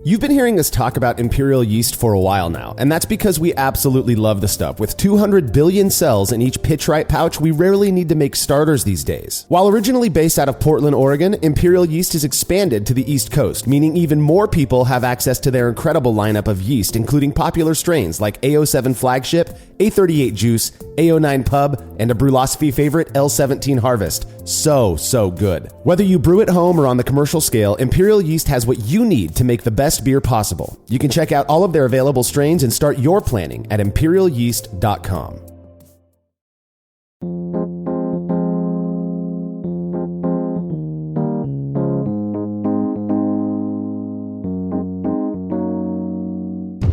You've been hearing us talk about imperial yeast for a while now, and that's because we absolutely love the stuff. With 200 billion cells in each pitch-right pouch, we rarely need to make starters these days. While originally based out of Portland, Oregon, imperial yeast has expanded to the East Coast, meaning even more people have access to their incredible lineup of yeast, including popular strains like A07 Flagship, A38 Juice, A09 Pub, and a Brewlosophy favorite, L17 Harvest. So good. Whether you brew at home or on the commercial scale, imperial yeast has what you need to make the best beer possible. You can check out all of their available strains and start your planning at imperialyeast.com.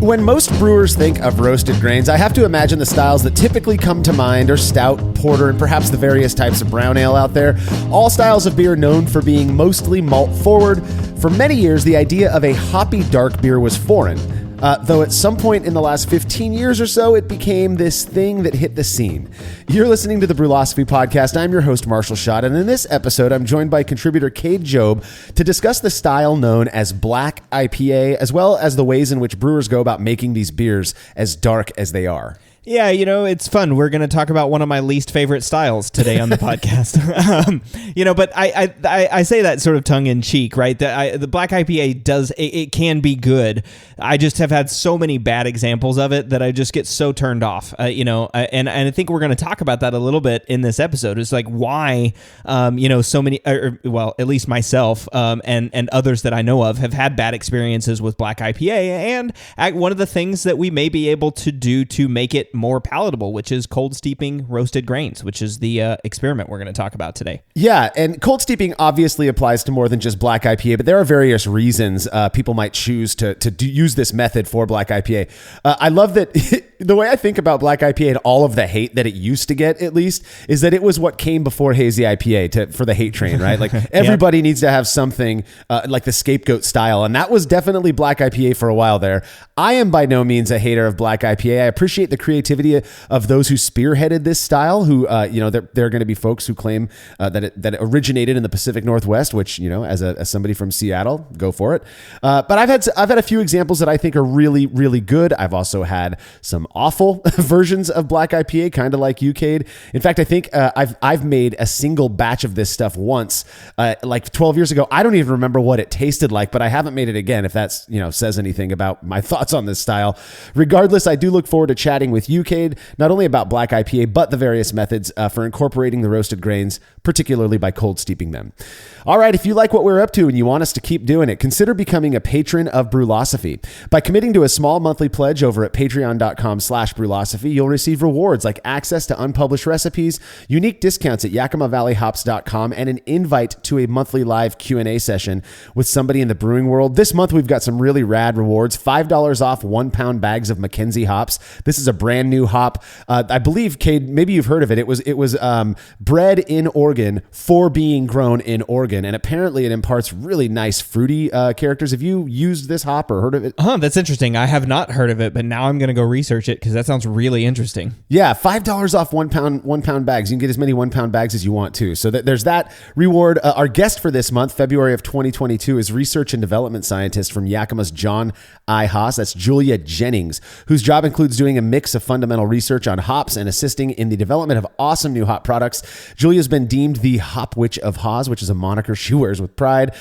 When most brewers think of roasted grains, I have to imagine the styles that typically come to mind are stout, porter, and perhaps the various types of brown ale out there. All styles of beer known for being mostly malt forward. For many years, the idea of a hoppy dark beer was foreign. Though at some point in the last 15 years or so, it became this thing that hit the scene. You're listening to the Brewlosophy Podcast. I'm your host, Marshall Schott, and in this episode, I'm joined by contributor Cade Jobe to discuss the style known as Black IPA, as well as the ways in which brewers go about making these beers as dark as they are. Yeah, it's fun. We're going to talk about one of my least favorite styles today on the podcast. But I say that sort of tongue in cheek, right? The Black IPA it can be good. I just have had so many bad examples of it that I just get so turned off, and I think we're going to talk about that a little bit in this episode. It's like why, so many, at least myself and others that I know of have had bad experiences with Black IPA. And one of the things that we may be able to do to make it more palatable, which is cold steeping roasted grains, which is the experiment we're going to talk about today. Yeah, and cold steeping obviously applies to more than just Black IPA, but there are various reasons people might choose to use this method for Black IPA. I love that the way I think about Black IPA and all of the hate that it used to get, at least, is that it was what came before hazy IPA for the hate train, right? Like everybody needs to have something like the scapegoat style, and that was definitely Black IPA for a while there. I am by no means a hater of Black IPA. I appreciate the creativity of those who spearheaded this style, who, there are going to be folks who claim that it originated in the Pacific Northwest, which, as somebody from Seattle, go for it. But I've had a few examples that I think are really, really good. I've also had some awful versions of Black IPA, kind of like you, Cade. In fact, I think I've made a single batch of this stuff once, like 12 years ago. I don't even remember what it tasted like, but I haven't made it again, if that's, says anything about my thoughts on this style. Regardless, I do look forward to chatting with you, Cade, not only about Black IPA, but the various methods for incorporating the roasted grains, particularly by cold steeping them. All right, if you like what we're up to and you want us to keep doing it, consider becoming a patron of Brewlosophy. By committing to a small monthly pledge over at patreon.com/Brewlosophy, you'll receive rewards like access to unpublished recipes, unique discounts at YakimaValleyHops.com, and an invite to a monthly live Q&A session with somebody in the brewing world. This month, we've got some really rad rewards. $5 off 1-pound bags of Mackenzie hops. This is a brand new hop. I believe, Cade, maybe you've heard of it. It was bred in Oregon for being grown in Oregon, and apparently it imparts really nice fruity characters. Have you used this hop or heard of it? That's interesting. I have not heard of it, but now I'm going to go research it because that sounds really interesting. Yeah, $5 off 1-pound bags. You can get as many 1-pound bags as you want to. So there's that reward. Our guest for this month, February of 2022, is research and development scientist from Yakima's John I. Haas. That's Julia Jennings, whose job includes doing a mix of fundamental research on hops and assisting in the development of awesome new hop products. Julia's been deemed the Hop Witch of Haas, which is a moniker she wears with pride.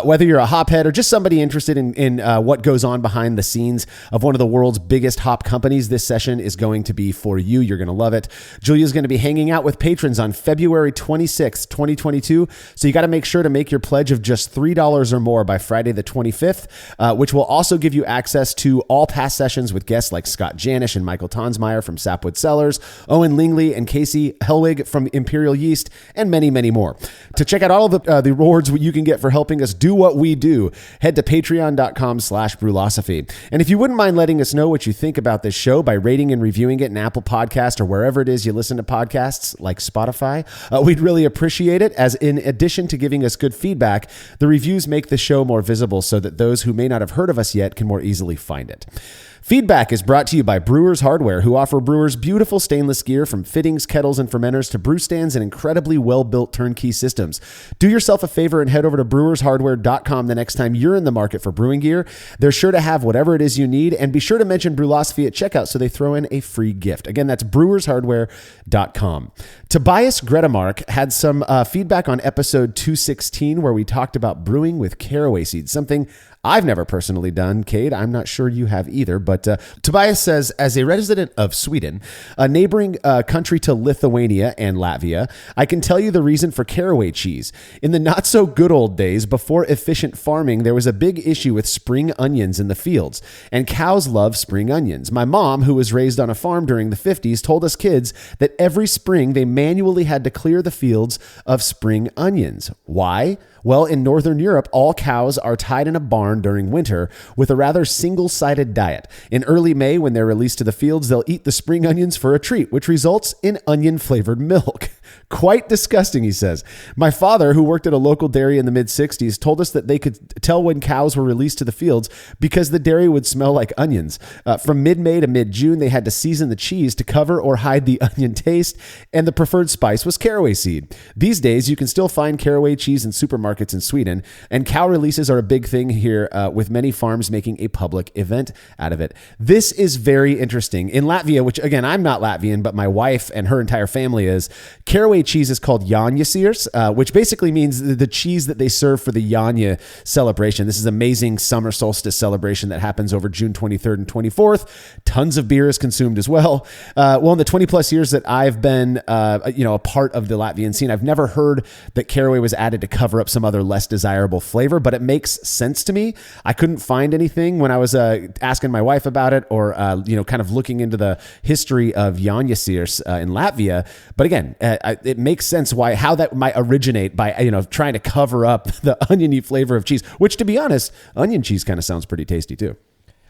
Whether you're a hophead or just somebody interested in what goes on behind the scenes of one of the world's biggest hop companies, this session is going to be for you. You're going to love it. Julia's going to be hanging out with patrons on February 26th, 2022. So you got to make sure to make your pledge of just $3 or more by Friday the 25th, which will also give you access to all past sessions with guests like Scott Janish and Michael Tonsmeyer from Sapwood Cellars, Owen Lingley and Casey Helwig from Imperial Yeast, and many, many more. To check out all of the rewards you can get for helping us do what we do, head to patreon.com/Brewlosophy. And if you wouldn't mind letting us know what you think about this show by rating and reviewing it in Apple Podcast or wherever it is you listen to podcasts, like Spotify. We'd really appreciate it, as in addition to giving us good feedback, the reviews make the show more visible so that those who may not have heard of us yet can more easily find it. Feedback is brought to you by Brewers Hardware, who offer brewers beautiful stainless gear from fittings, kettles, and fermenters to brew stands and incredibly well-built turnkey systems. Do yourself a favor and head over to brewershardware.com the next time you're in the market for brewing gear. They're sure to have whatever it is you need, and be sure to mention Brewlosophy at checkout so they throw in a free gift. Again, that's brewershardware.com. Tobias Gretamark had some feedback on episode 216 where we talked about brewing with caraway seeds, something I've never personally done. Cade, I'm not sure you have either, but Tobias says, as a resident of Sweden, a neighboring country to Lithuania and Latvia, I can tell you the reason for caraway cheese. In the not so good old days, before efficient farming, there was a big issue with spring onions in the fields, and cows love spring onions. My mom, who was raised on a farm during the 50s, told us kids that every spring they manually had to clear the fields of spring onions. Why? Well, in Northern Europe, all cows are tied in a barn during winter with a rather single-sided diet. In early May, when they're released to the fields, they'll eat the spring onions for a treat, which results in onion-flavored milk. Quite disgusting, he says. My father, who worked at a local dairy in the mid-60s, told us that they could tell when cows were released to the fields because the dairy would smell like onions. From mid-May to mid-June, they had to season the cheese to cover or hide the onion taste, and the preferred spice was caraway seed. These days, you can still find caraway cheese in supermarkets in Sweden, and cow releases are a big thing here, with many farms making a public event out of it. This is very interesting. In Latvia, which again, I'm not Latvian, but my wife and her entire family is, caraway cheese is called Jāņasirs, which basically means the cheese that they serve for the Jāņa celebration. This is amazing summer solstice celebration that happens over June 23rd and 24th. Tons of beer is consumed as well. Well, in the 20 plus years that I've been, a part of the Latvian scene, I've never heard that caraway was added to cover up some other less desirable flavor, but it makes sense to me. I couldn't find anything when I was asking my wife about it, or kind of looking into the history of Jāņasirs in Latvia. But again, it makes sense how that might originate by trying to cover up the oniony flavor of cheese, which, to be honest, onion cheese kind of sounds pretty tasty too.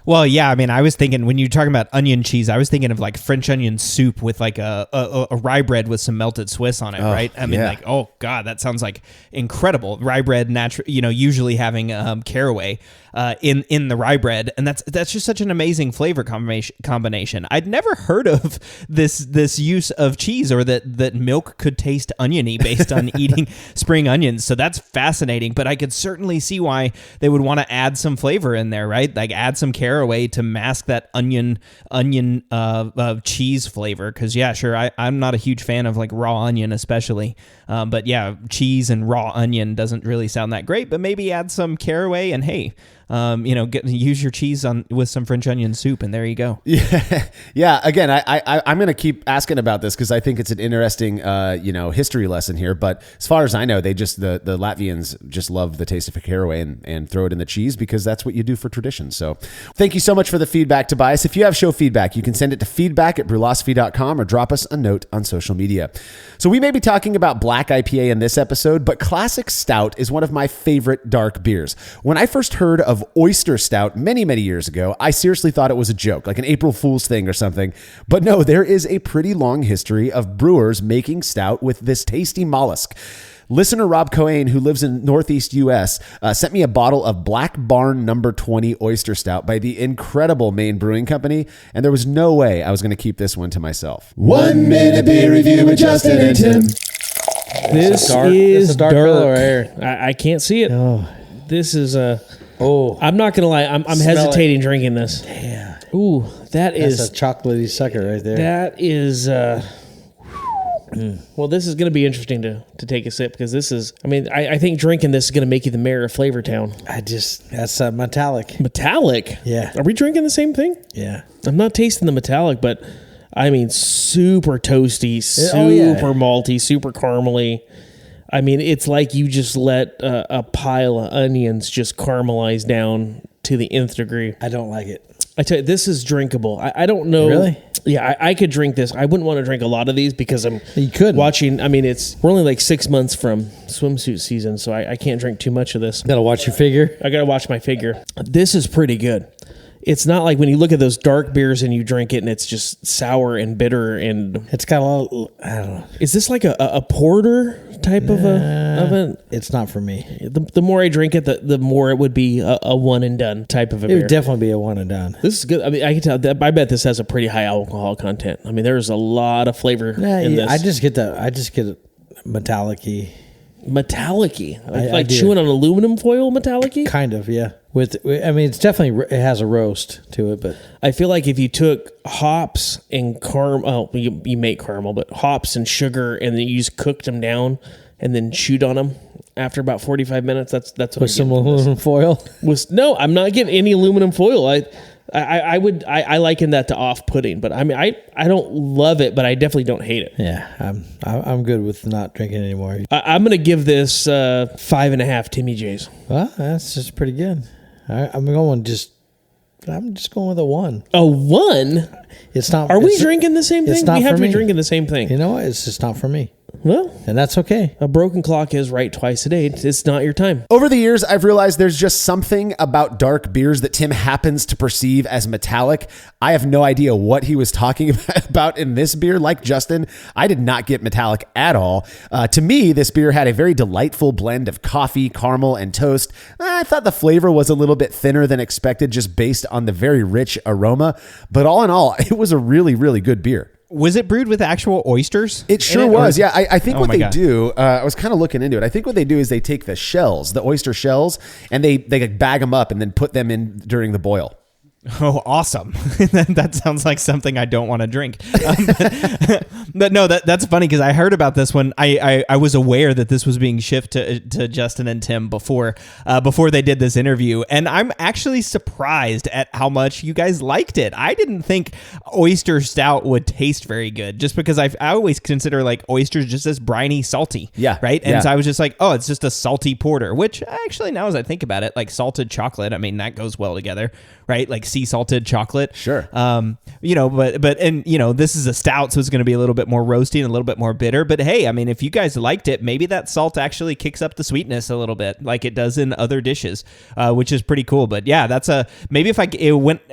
Well, yeah, I mean, I was thinking, when you're talking about onion cheese, I was thinking of like French onion soup with like a rye bread with some melted Swiss on it, right? I mean, like, oh God, that sounds like incredible. Rye bread, usually having caraway in the rye bread, and that's just such an amazing flavor combination. I'd never heard of this use of cheese, or that milk could taste oniony based on eating spring onions. So that's fascinating, but I could certainly see why they would want to add some flavor in there, right? Like add some caraway to mask that onion cheese flavor. Because yeah, sure, I'm not a huge fan of like raw onion especially, but yeah, cheese and raw onion doesn't really sound that great. But maybe add some caraway, and hey, use your cheese with some French onion soup, and there you go. Yeah. Again, I'm going to keep asking about this because I think it's an interesting, history lesson here. But as far as I know, the Latvians just love the taste of caraway and throw it in the cheese because that's what you do for tradition. So thank you so much for the feedback, Tobias. If you have show feedback, you can send it to feedback@brewlosophy.com or drop us a note on social media. So we may be talking about black IPA in this episode, but classic stout is one of my favorite dark beers. When I first heard of oyster stout many, many years ago, I seriously thought it was a joke, like an April Fool's thing or something. But no, there is a pretty long history of brewers making stout with this tasty mollusk. Listener Rob Cohen, who lives in Northeast U.S., sent me a bottle of Black Barn No. 20 Oyster Stout by the incredible Maine Brewing Company, and there was no way I was going to keep this one to myself. 1 minute beer review with Justin and Tim. This is a dark fellow right here. I can't see it. Oh. This is a... Oh, I'm not gonna lie. I'm hesitating drinking this. Yeah. Ooh, that's a chocolatey sucker right there. That is. Well, this is gonna be interesting to take a sip, because this is. I mean, I think drinking this is gonna make you the mayor of Flavortown. That's metallic. Metallic. Yeah. Are we drinking the same thing? Yeah. I'm not tasting the metallic, but I mean, super toasty, super malty, super caramely. I mean, it's like you just let a pile of onions just caramelize down to the nth degree. I don't like it. I tell you, this is drinkable. I don't know. Really? Yeah, I could drink this. I wouldn't want to drink a lot of these because You could watching. I mean, we're only like 6 months from swimsuit season, so I can't drink too much of this. Gotta watch your figure. I gotta watch my figure. This is pretty good. it's not like when you look at those dark beers and you drink it and it's just sour and bitter and It's got a lot. I don't know. is this like a porter type of a? It's not for me. The more I drink it, the more it would be a one and done type of a It beer. would definitely be a one and done. This is good. I mean, I can tell that. I bet this has a pretty high alcohol content. I mean, there's a lot of flavor in this. I just get metallic-y. Metallic-y. I Like do. chewing on aluminum foil metallic-y. Kind of, yeah. I mean, it's definitely, it has a roast to it, but I feel like if you took hops and caramel, you make caramel, but hops and sugar, and then you just cooked them down and then chewed on them after about 45 minutes, that's what with some aluminum foil. No, I'm not getting any aluminum foil. I liken that to off-putting, but I mean, I don't love it, but I definitely don't hate it. Yeah, I'm good with not drinking anymore. I'm going to give this 5.5 Timmy J's. Well, that's just pretty good. I'm just going with a 1. A 1? It's not. Are we drinking the same thing? not We have for to be me. drinking the same thing. You know what? It's just not for me, Well, and that's okay. a broken clock is right twice a day. It's not your time. Over the years, I've realized there's just something about dark beers that Tim happens to perceive as metallic. I have no idea what he was talking about in this beer. Like Justin, I did not get metallic at all. To me, this beer had a very delightful blend of coffee, caramel, and toast. I thought the flavor was a little bit thinner than expected just based on the very rich aroma. But all in all, it was a really, really good beer. Was it brewed with actual oysters? It sure was. Yeah, I think Oh what my they God. do, I was kind of looking into it. I think what they do is they take the shells, the oyster shells, and they bag them up and then put them in during the boil. Oh, awesome. That sounds like something I don't want to drink. But no, that's funny because I heard about this when I was aware that this was being shipped to Justin and Tim before they did this interview. And I'm actually surprised at how much you guys liked it. I didn't think oyster stout would taste very good just because I always consider like oysters just as briny, salty. Yeah. Right. And Yeah. so I was just like, oh, it's just a salty porter, which actually now as I think about it, like salted chocolate, I mean, that goes well together. Right. Like sea salted chocolate. Sure. This is a stout, so it's going to be a little bit more roasty and a little bit more bitter. But hey, I mean, if you guys liked it, maybe that salt actually kicks up the sweetness a little bit, like it does in other dishes, which is pretty cool. But yeah, maybe if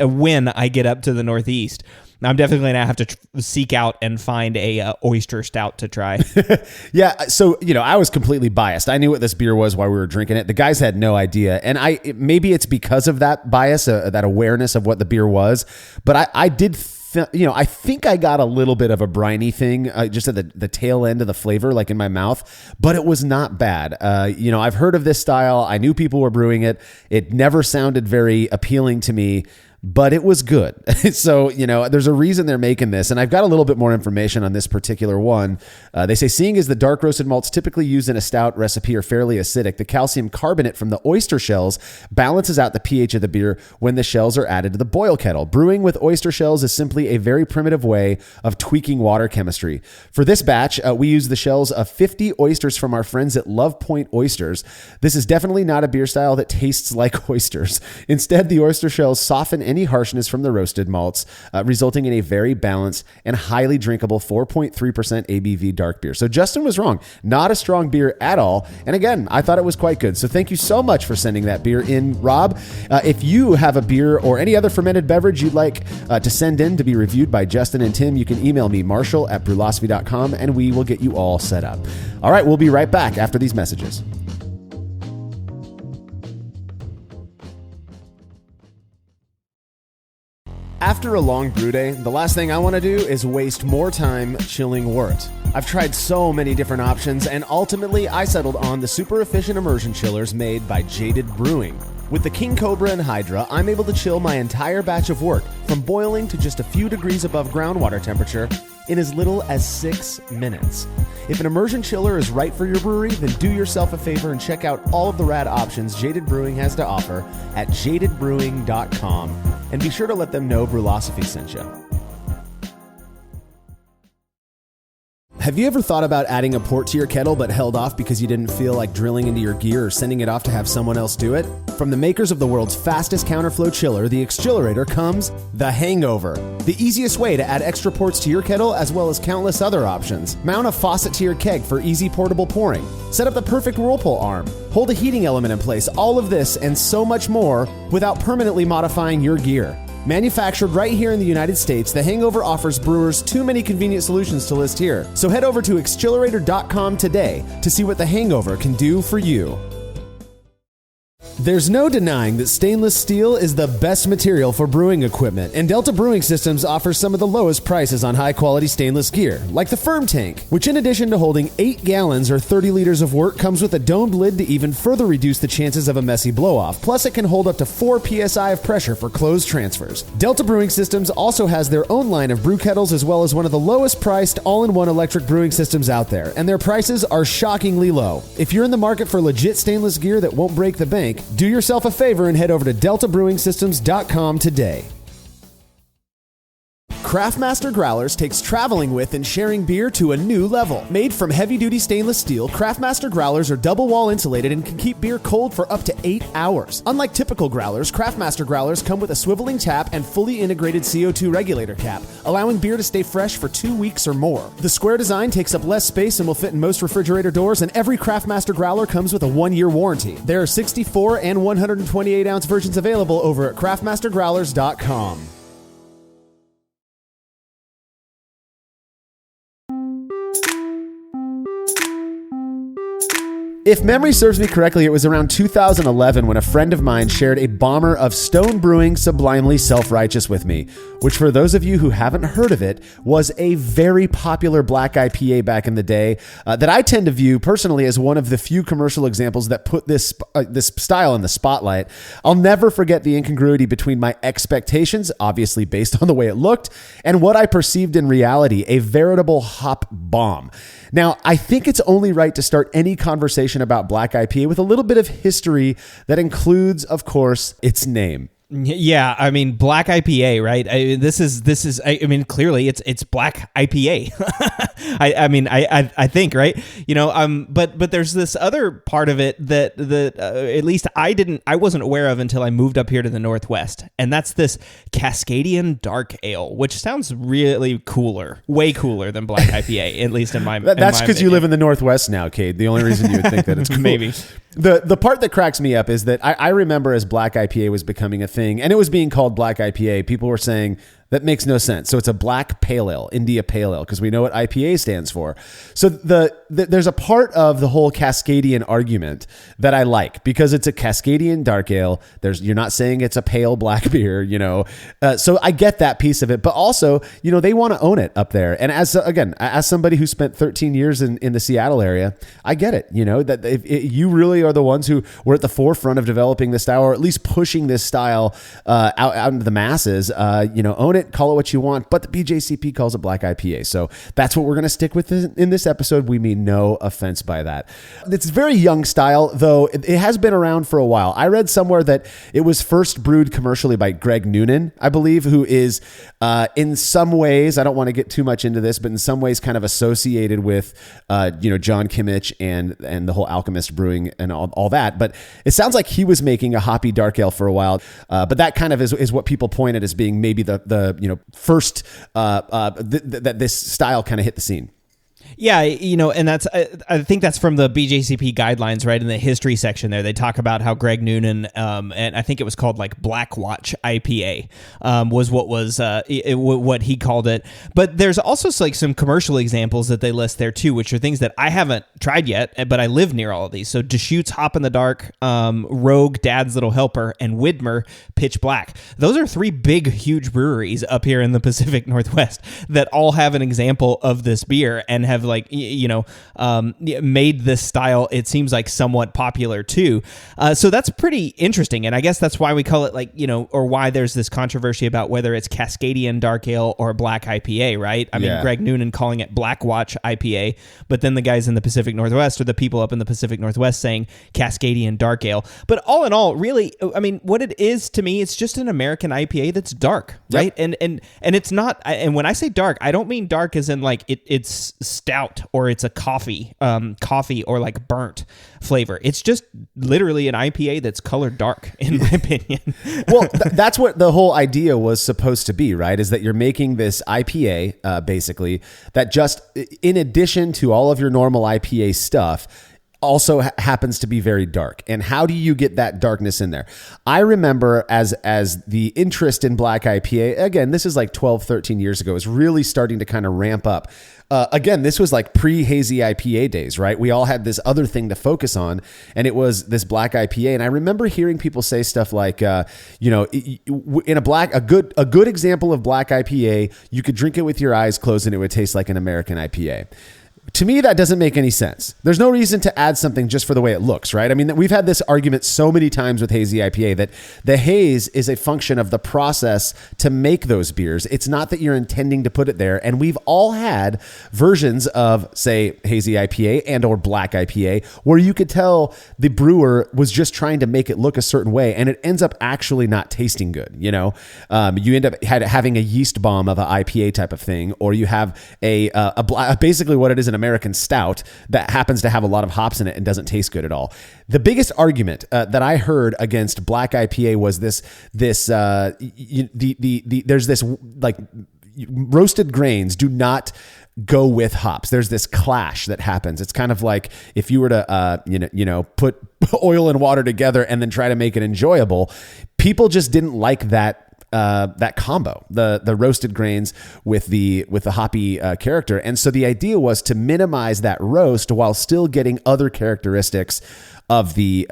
when I get up to the Northeast, I'm definitely going to have to seek out and find a oyster stout to try. Yeah, so I was completely biased. I knew what this beer was while we were drinking it. The guys had no idea, and maybe it's because of that bias, that awareness of what the beer was. But I did, I think I got a little bit of a briny thing just at the tail end of the flavor, like in my mouth. But it was not bad. I've heard of this style. I knew people were brewing it. It never sounded very appealing to me. But it was good. So, there's a reason they're making this. And I've got a little bit more information on this particular one. They say, seeing as the dark roasted malts typically used in a stout recipe are fairly acidic, the calcium carbonate from the oyster shells balances out the pH of the beer when the shells are added to the boil kettle. Brewing with oyster shells is simply a very primitive way of tweaking water chemistry. For this batch, we use the shells of 50 oysters from our friends at Love Point Oysters. This is definitely not a beer style that tastes like oysters. Instead, the oyster shells soften any harshness from the roasted malts, resulting in a very balanced and highly drinkable 4.3% ABV dark beer. So Justin was wrong. Not a strong beer at all. And again, I thought it was quite good. So thank you so much for sending that beer in, Rob. If you have a beer or any other fermented beverage you'd like to send in to be reviewed by Justin and Tim, you can email me, marshall@brewlosophy.com, and we will get you all set up. All right, we'll be right back after these messages. After a long brew day, the last thing I want to do is waste more time chilling wort. I've tried so many different options, and ultimately I settled on the super efficient immersion chillers made by Jaded Brewing. With the King Cobra and Hydra, I'm able to chill my entire batch of wort from boiling to just a few degrees above groundwater temperature in as little as 6 minutes. If an immersion chiller is right for your brewery, then do yourself a favor and check out all of the rad options Jaded Brewing has to offer at jadedbrewing.com. And be sure to let them know Brewlosophy sent you. Have you ever thought about adding a port to your kettle but held off because you didn't feel like drilling into your gear or sending it off to have someone else do it? From the makers of the world's fastest counterflow chiller, the Xchillerator, comes the Hangover, the easiest way to add extra ports to your kettle as well as countless other options. Mount a faucet to your keg for easy portable pouring. Set up the perfect whirlpool arm. Hold a heating element in place. All of this and so much more without permanently modifying your gear. Manufactured right here in the United States, the Hangover offers brewers too many convenient solutions to list here. So head over to xchillerator.com today to see what the Hangover can do for you. There's no denying that stainless steel is the best material for brewing equipment, and Delta Brewing Systems offers some of the lowest prices on high-quality stainless gear, like the Firm Tank, which in addition to holding 8 gallons or 30 liters of work, comes with a domed lid to even further reduce the chances of a messy blow-off. Plus, it can hold up to 4 psi of pressure for closed transfers. Delta Brewing Systems also has their own line of brew kettles as well as one of the lowest-priced all-in-one electric brewing systems out there, and their prices are shockingly low. If you're in the market for legit stainless gear that won't break the bank, do yourself a favor and head over to deltabrewingsystems.com today. Craftmaster Growlers takes traveling with and sharing beer to a new level. Made from heavy-duty stainless steel, Craftmaster Growlers are double-wall insulated and can keep beer cold for up to 8 hours. Unlike typical growlers, Craftmaster Growlers come with a swiveling tap and fully integrated CO2 regulator cap, allowing beer to stay fresh for 2 weeks or more. The square design takes up less space and will fit in most refrigerator doors, and every Craftmaster Growler comes with a 1-year warranty. There are 64 and 128-ounce versions available over at craftmastergrowlers.com. If memory serves me correctly, it was around 2011 when a friend of mine shared a bomber of Stone Brewing Sublimely Self-Righteous with me, which for those of you who haven't heard of it, was a very popular black IPA back in the day that I tend to view personally as one of the few commercial examples that put this style in the spotlight. I'll never forget the incongruity between my expectations, obviously based on the way it looked, and what I perceived in reality, a veritable hop bomb. Now, I think it's only right to start any conversation about black IPA with a little bit of history that includes, of course, its name. Yeah, I mean, black IPA, right? This is. I mean, clearly, it's black IPA. I think, right? You know, but there's this other part of it that at least I wasn't aware of until I moved up here to the Northwest, and that's this Cascadian Dark Ale, which sounds really cooler, way cooler than black IPA, at least in my. That's because you live in the Northwest now, Cade. The only reason you would think that it's cool. Maybe. The part that cracks me up is that I remember as black IPA was becoming a thing, and it was being called black IPA, people were saying, that makes no sense. So it's a black pale ale, India pale ale, because we know what IPA stands for. So there's a part of the whole Cascadian argument that I like, because it's a Cascadian dark ale. You're not saying it's a pale black beer, you know. So I get that piece of it, but also, you know, they want to own it up there. And as somebody who spent 13 years in the Seattle area, I get it. You know, that you really are the ones who were at the forefront of developing this style, or at least pushing this style out into the masses. You know, own it. Call it what you want, but the BJCP calls it black IPA. So that's what we're going to stick with in this episode. We mean no offense by that. It's a very young style, though it has been around for a while. I read somewhere that it was first brewed commercially by Greg Noonan, I believe, who is in some ways, I don't want to get too much into this, but in some ways kind of associated with John Kimmich and the whole Alchemist Brewing and all that. But it sounds like he was making a hoppy dark ale for a while. But that kind of is what people pointed as being maybe the first that this style kind of hit the scene. Yeah, you know, and that's I think that's from the BJCP guidelines, right? In the history section there, they talk about how Greg Noonan, and I think it was called like Black Watch IPA, was what he called it. But there's also like some commercial examples that they list there too, which are things that I haven't tried yet, but I live near all of these. So Deschutes Hop in the Dark, Rogue Dad's Little Helper, and Widmer Pitch Black. Those are 3 big, huge breweries up here in the Pacific Northwest that all have an example of this beer and have made this style, it seems like, somewhat popular too. So that's pretty interesting. And I guess that's why we call it or why there's this controversy about whether it's Cascadian Dark Ale or Black IPA, right? I mean, Greg Noonan calling it Black Watch IPA, but then the guys in the Pacific Northwest, or the people up in the Pacific Northwest, saying Cascadian Dark Ale. But all in all, really, I mean, what it is to me, it's just an American IPA that's dark, right? Yep. And it's not, and when I say dark, I don't mean dark as in like it's stout or it's a coffee or like burnt flavor. It's just literally an IPA that's colored dark, in my opinion. Well, that's what the whole idea was supposed to be, right? Is that you're making this IPA, basically, that just, in addition to all of your normal IPA stuff, also happens to be very dark. And how do you get that darkness in there? I remember as the interest in black IPA, again, this is like 12, 13 years ago, is really starting to kind of ramp up. Again, this was like pre-hazy IPA days, right? We all had this other thing to focus on, and it was this black IPA. And I remember hearing people say stuff like, in a good example of black IPA, you could drink it with your eyes closed and it would taste like an American IPA. To me, that doesn't make any sense. There's no reason to add something just for the way it looks, right? I mean, we've had this argument so many times with hazy IPA that the haze is a function of the process to make those beers. It's not that you're intending to put it there. And we've all had versions of, say, hazy IPA and or black IPA where you could tell the brewer was just trying to make it look a certain way, and it ends up actually not tasting good. You end up having a yeast bomb of an IPA type of thing, or you have basically what it is, an American stout that happens to have a lot of hops in it and doesn't taste good at all. The biggest argument that I heard against black IPA was there's this like roasted grains do not go with hops. There's this clash that happens. It's kind of like if you were to put oil and water together and then try to make it enjoyable. People just didn't like that combo, the roasted grains with the hoppy character. And so the idea was to minimize that roast while still getting other characteristics of the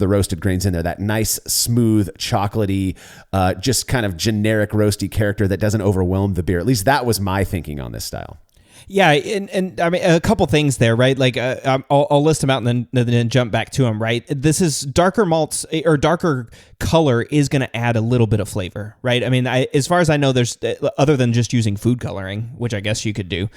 roasted grains in there, that nice, smooth, chocolatey, just kind of generic roasty character that doesn't overwhelm the beer. At least that was my thinking on this style. Yeah, and I mean a couple things there, right? Like I'll list them out and then jump back to them, right? This is darker malts or darker color is going to add a little bit of flavor, right? I mean, as far as I know, there's other than just using food coloring, which I guess you could do,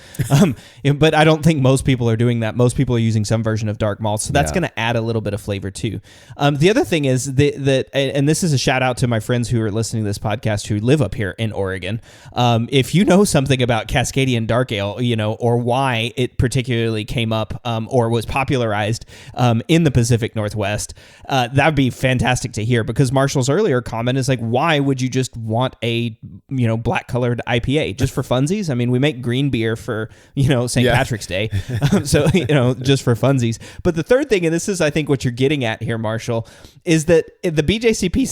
but I don't think most people are doing that. Most people are using some version of dark malts, so that's going to add a little bit of flavor too. The other thing is that, and this is a shout out to my friends who are listening to this podcast who live up here in Oregon. If you know something about Cascadian Dark Ale, or why it particularly came up or was popularized in the Pacific Northwest, that would be fantastic to hear, because Marshall's earlier comment is like, why would you just want a, black colored IPA just for funsies? I mean, we make green beer for, St. Patrick's Day. So, just for funsies. But the third thing, and this is, I think, what you're getting at here, Marshall, is that the BJCP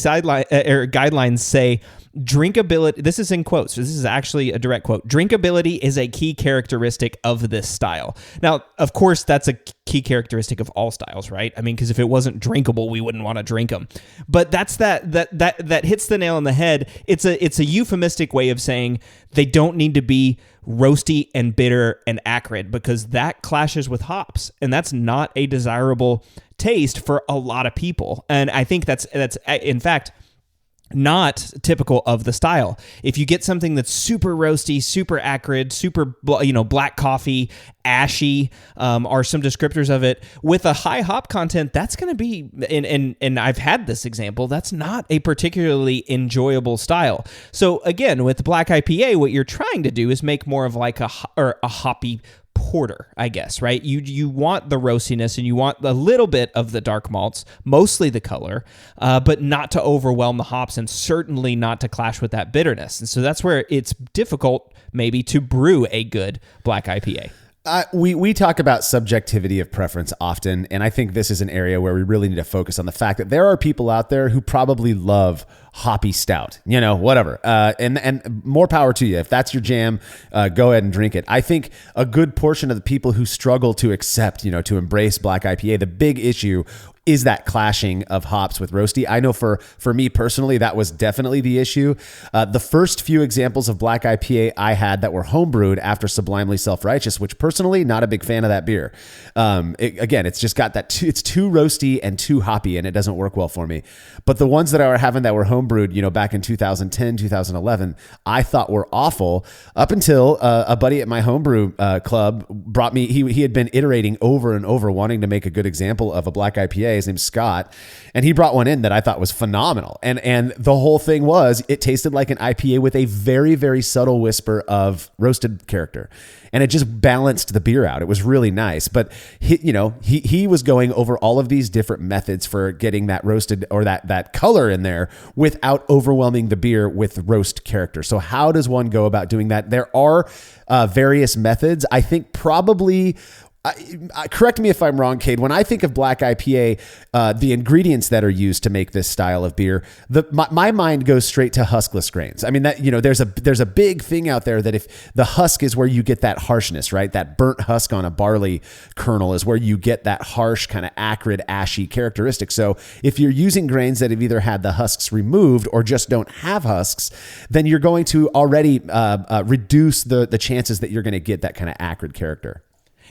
guidelines say, drinkability, this is in quotes, so this is actually a direct quote, drinkability is a key characteristic of this style. Now, of course, that's a key characteristic of all styles, right? I mean, because if it wasn't drinkable, we wouldn't want to drink them. But that's that hits the nail on the head. It's a euphemistic way of saying they don't need to be roasty and bitter and acrid, because that clashes with hops, and that's not a desirable taste for a lot of people. And I think that's in fact not typical of the style. If you get something that's super roasty, super acrid, super black coffee, ashy, are some descriptors of it, with a high hop content, that's going to be, and I've had this example, that's not a particularly enjoyable style. So again, with black IPA, what you're trying to do is make more of like a hoppy porter, I guess, right? You want the roastiness and you want a little bit of the dark malts, mostly the color, but not to overwhelm the hops and certainly not to clash with that bitterness. And so that's where it's difficult maybe to brew a good black IPA. We talk about subjectivity of preference often, and I think this is an area where we really need to focus on the fact that there are people out there who probably love hoppy stout, whatever. And more power to you. If that's your jam, go ahead and drink it. I think a good portion of the people who struggle to accept, to embrace black IPA, the big issue is that clashing of hops with roasty. I know for me personally, that was definitely the issue. The first few examples of black IPA I had that were homebrewed after Sublimely Self-Righteous, which personally, not a big fan of that beer. It's just got that, it's too roasty and too hoppy, and it doesn't work well for me. But the ones that I were having that were homebrewed homebrewed, back in 2010, 2011, I thought were awful up until a buddy at my homebrew club brought me, he had been iterating over and over wanting to make a good example of a black IPA. His name's Scott. And he brought one in that I thought was phenomenal. And the whole thing was it tasted like an IPA with a very, very subtle whisper of roasted character. And it just balanced the beer out. It was really nice. But he was going over all of these different methods for getting that roasted or that color in there without overwhelming the beer with roast character. So how does one go about doing that? There are various methods. I think probably... correct me if I'm wrong, Cade. When I think of black IPA, the ingredients that are used to make this style of beer, my mind goes straight to huskless grains. I mean, that there's a big thing out there that if the husk is where you get that harshness, right? That burnt husk on a barley kernel is where you get that harsh, kind of acrid, ashy characteristic. So if you're using grains that have either had the husks removed or just don't have husks, then you're going to already reduce the chances that you're going to get that kind of acrid character.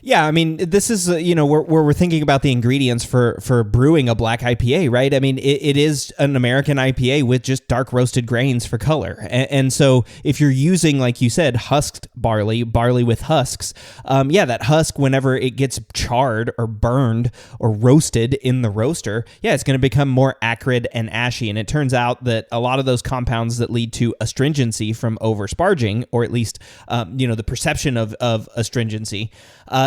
Yeah, I mean, this is, where we're thinking about the ingredients for brewing a black IPA, right? I mean, it is an American IPA with just dark roasted grains for color. And so if you're using, like you said, husked barley with husks, that husk, whenever it gets charred or burned or roasted in the roaster, it's going to become more acrid and ashy. And it turns out that a lot of those compounds that lead to astringency from over-sparging, or at least, the perception of astringency,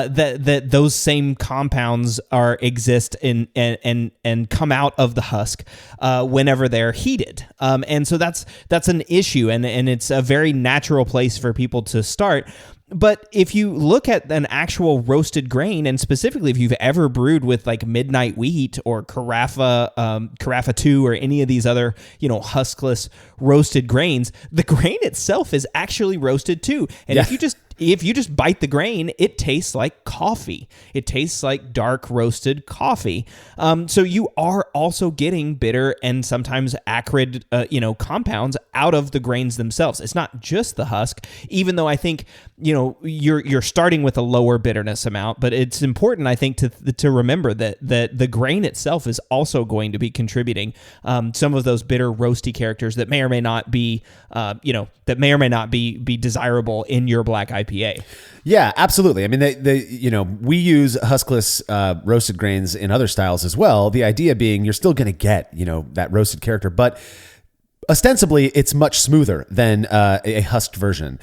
that those same compounds exist and come out of the husk whenever they're heated, and so that's an issue, and it's a very natural place for people to start. But if you look at an actual roasted grain, and specifically if you've ever brewed with like Midnight Wheat or Carafa 2 or any of these other, huskless roasted grains, the grain itself is actually roasted too. And if you just bite the grain, it tastes like coffee. It tastes like dark roasted coffee. So you are also getting bitter and sometimes acrid, compounds out of the grains themselves. It's not just the husk, even though I think, you're starting with a lower bitterness amount, but it's important, I think, to remember that the grain itself is also going to be contributing some of those bitter roasty characters that may or may not be, be desirable in your black IPA. Yeah, absolutely. I mean, we use huskless roasted grains in other styles as well. The idea being you're still going to get, that roasted character, but ostensibly, it's much smoother than a husked version.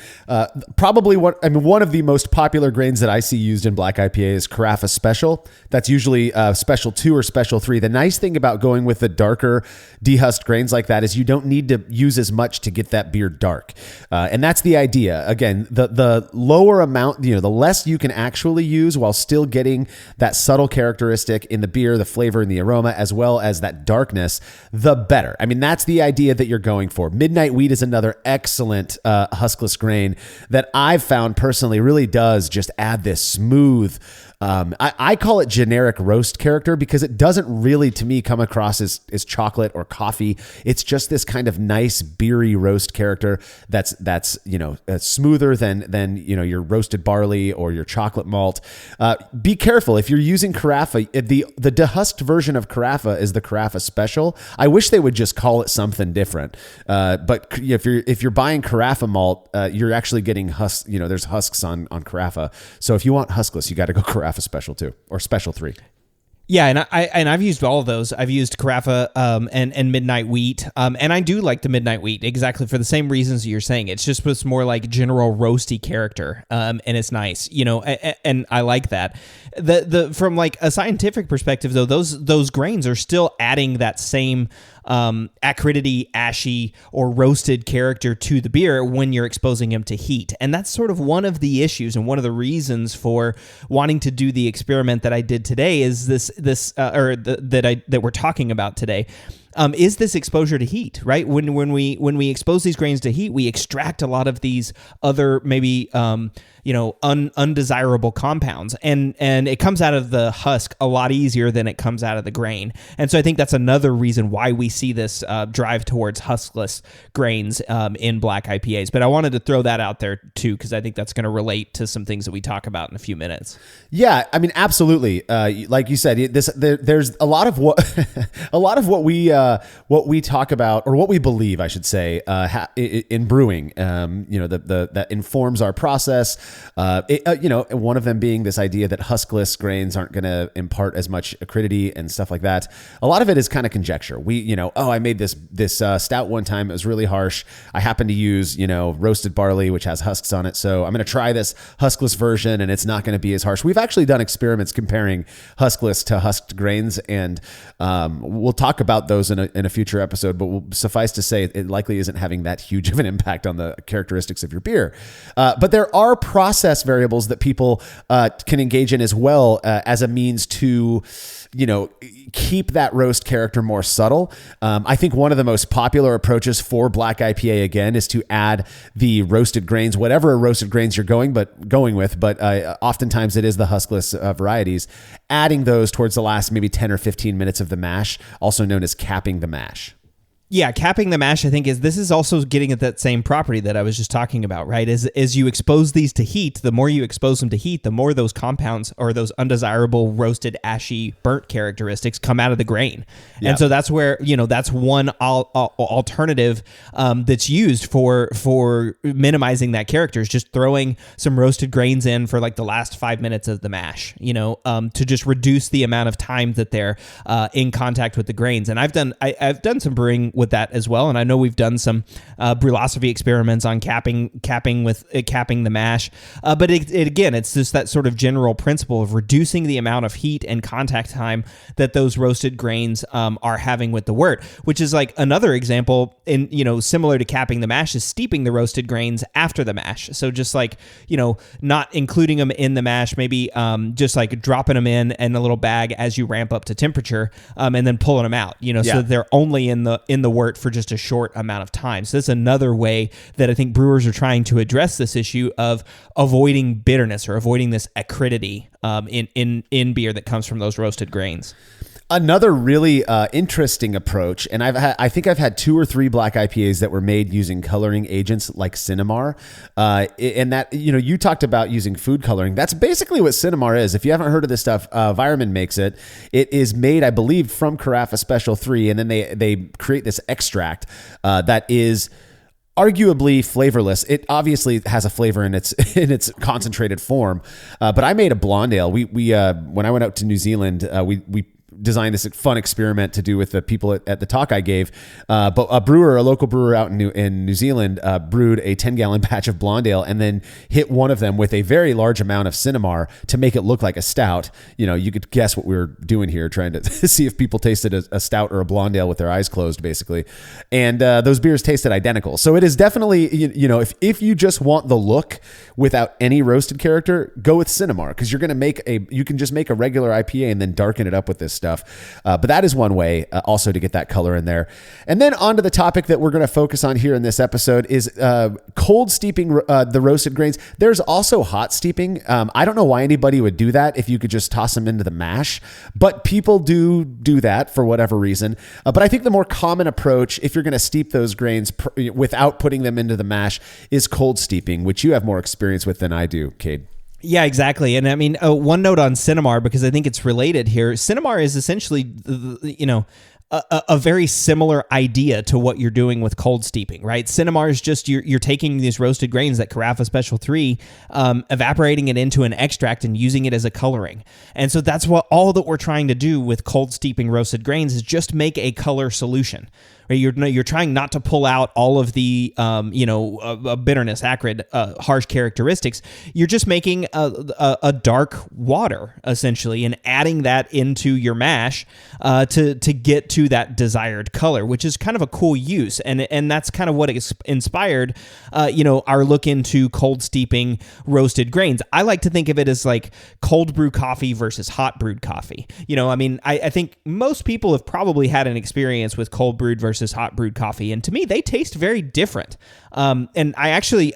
Probably one of the most popular grains that I see used in black IPA is Carafa Special. That's usually Special 2 or Special 3. The nice thing about going with the darker dehusked grains like that is you don't need to use as much to get that beer dark. And that's the idea. Again, the lower amount, the less you can actually use while still getting that subtle characteristic in the beer, the flavor and the aroma, as well as that darkness, the better. I mean, that's the idea that you're going for. Midnight Wheat is another excellent huskless grain that I've found personally really does just add this smooth, I call it generic roast character because it doesn't really, to me, come across as chocolate or coffee. It's just this kind of nice beery roast character that's smoother than your roasted barley or your chocolate malt. Be careful if you're using Carafa. The dehusked version of Carafa is the Carafa Special. I wish they would just call it something different. But if you're buying Carafa malt, you're actually getting husks. There's husks on Carafa. So if you want huskless, you got to go Carafa Special 2 or Special 3. Yeah, and I've used all of those. I've used Carafa and Midnight Wheat, and I do like the Midnight Wheat exactly for the same reasons you're saying. It's just with more like general roasty character, and it's nice, and I like that. From like a scientific perspective though, those grains are still adding that same acridity, ashy, or roasted character to the beer when you're exposing them to heat. And that's sort of one of the issues and one of the reasons for wanting to do the experiment that I did today is that we're talking about today. Is this exposure to heat, right? When we expose these grains to heat, we extract a lot of these other maybe undesirable compounds, and it comes out of the husk a lot easier than it comes out of the grain. And so I think that's another reason why we see this drive towards huskless grains in black IPAs. But I wanted to throw that out there too because I think that's going to relate to some things that we talk about in a few minutes. Yeah, I mean, absolutely. Like you said, there's a lot of what we what we talk about, or what we believe, I should say, in brewing. That informs our process. One of them being this idea that huskless grains aren't going to impart as much acridity and stuff like that. A lot of it is kind of conjecture. I made this stout one time. It was really harsh. I happen to use roasted barley, which has husks on it. So I'm going to try this huskless version, and it's not going to be as harsh. We've actually done experiments comparing huskless to husked grains, and we'll talk about those in a future episode, but we'll suffice to say it likely isn't having that huge of an impact on the characteristics of your beer. But there are process variables that people can engage in as well, as a means to keep that roast character more subtle. I think one of the most popular approaches for black IPA, again, is to add the roasted grains, whatever roasted grains you're going with, but oftentimes it is the huskless varieties, adding those towards the last maybe 10 or 15 minutes of the mash, also known as capping the mash. Yeah, capping the mash, I think, this is also getting at that same property that I was just talking about, right? As you expose these to heat, the more you expose them to heat, the more those compounds or those undesirable roasted, ashy, burnt characteristics come out of the grain. Yeah. And so that's where, that's one alternative that's used for minimizing that character, is just throwing some roasted grains in for like the last 5 minutes of the mash, to just reduce the amount of time that they're in contact with the grains. And I've done some brewing with that as well, and I know we've done some brewlosophy experiments on capping the mash, but it's just that sort of general principle of reducing the amount of heat and contact time that those roasted grains are having with the wort, which is like another example in similar to capping the mash is steeping the roasted grains after the mash. So just like not including them in the mash, maybe just like dropping them in a little bag as you ramp up to temperature, and then pulling them out, so that they're only in the wort for just a short amount of time. So that's another way that I think brewers are trying to address this issue of avoiding bitterness or avoiding this acridity in beer that comes from those roasted grains. Another really interesting approach, and I think I've had 2 or 3 black IPAs that were made using coloring agents like Cinnamar, and that you talked about using food coloring. That's basically what Cinnamar is. If you haven't heard of this stuff, Vireman makes it. It is made, I believe, from Carafa Special 3, and then they create this extract that is arguably flavorless. It obviously has a flavor in its concentrated form, but I made a blonde ale. We when I went out to New Zealand, we designed this fun experiment to do with the people at the talk I gave. But a local brewer out in New Zealand, brewed a 10-gallon batch of blonde ale and then hit one of them with a very large amount of Cinnamar to make it look like a stout. You could guess what we were doing here, trying to see if people tasted a stout or a blonde ale with their eyes closed, basically. And those beers tasted identical. So it is definitely, if you just want the look without any roasted character, go with Cinnamar, because you can just make a regular IPA and then darken it up with this stuff. But that is one way also to get that color in there. And then on to the topic that we're going to focus on here in this episode is cold steeping the roasted grains. There's also hot steeping. I don't know why anybody would do that if you could just toss them into the mash, but people do that for whatever reason. But I think the more common approach, if you're going to steep those grains without putting them into the mash, is cold steeping, which you have more experience with than I do, Cade. Yeah, exactly. And I mean, one note on Cinnamar, because I think it's related here. Cinnamar is essentially, a very similar idea to what you're doing with cold steeping, right? Cinnamar is just you're taking these roasted grains, that Carafa Special 3, evaporating it into an extract and using it as a coloring. And so that's all that we're trying to do with cold steeping roasted grains is just make a color solution. Right? You're trying not to pull out all of the bitterness, acrid, harsh characteristics. You're just making a dark water essentially, and adding that into your mash to get to that desired color, which is kind of a cool use, and that's kind of what inspired our look into cold steeping roasted grains. I like to think of it as like cold brew coffee versus hot brewed coffee. I think most people have probably had an experience with cold brewed versus hot brewed coffee, and to me they taste very different. And I actually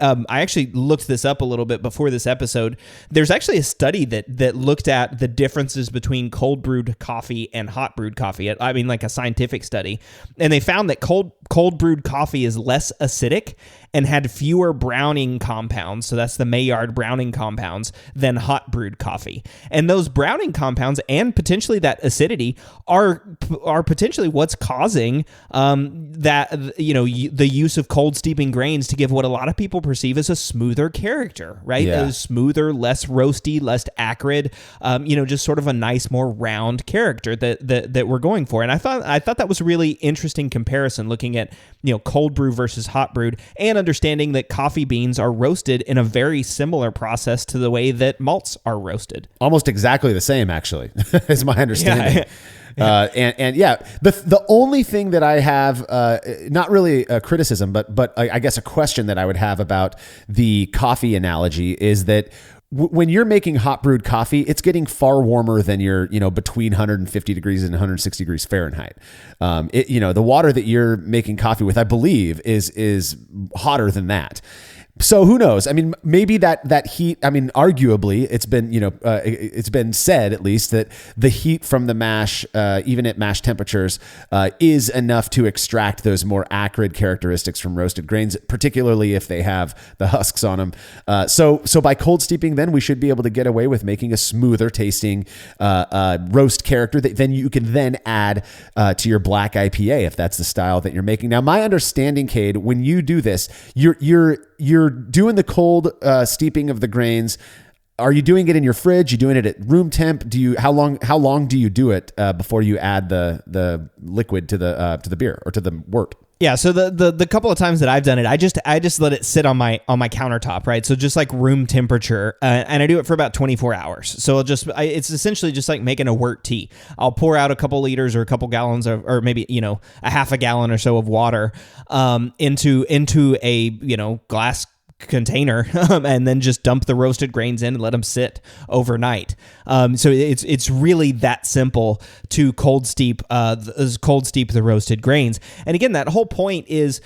looked this up a little bit before this episode. There's actually a study that looked at the differences between cold brewed coffee and hot brewed coffee. I mean, like a scientific study, and they found that cold brewed coffee is less acidic and had fewer browning compounds, so that's the Maillard browning compounds, than hot brewed coffee. And those browning compounds and potentially that acidity are potentially what's causing the use of cold steeping grains to give what a lot of people perceive as a smoother character, right? Yeah. A smoother, less roasty, less acrid, just sort of a nice, more round character that we're going for. And I thought that was a really interesting comparison, looking at cold brew versus hot brewed, and understanding that coffee beans are roasted in a very similar process to the way that malts are roasted. Almost exactly the same, actually, is my understanding. The only thing that I have, not really a criticism, but I guess a question that I would have about the coffee analogy is that when you're making hot brewed coffee, it's getting far warmer than your, between 150 degrees and 160 degrees Fahrenheit. The water that you're making coffee with, I believe, is hotter than that. So who knows? I mean, maybe that heat. I mean, arguably, it's been said at least that the heat from the mash, even at mash temperatures, is enough to extract those more acrid characteristics from roasted grains, particularly if they have the husks on them. So by cold steeping, then we should be able to get away with making a smoother tasting roast character that then you can then add to your black IPA if that's the style that you're making. Now, my understanding, Cade, when you do this, you're doing the cold steeping of the grains. Are you doing it in your fridge? You doing it at room temp? How long do you do it before you add the liquid to the beer or to the wort? Yeah, so the couple of times that I've done it, I just let it sit on my countertop, right? So just like room temperature, and I do it for about 24 hours. So it's essentially just like making a wort tea. I'll pour out a couple liters or a couple gallons or maybe a half a gallon or so of water into a glass container and then just dump the roasted grains in and let them sit overnight. So it's really that simple to cold steep the roasted grains. And again, that whole point is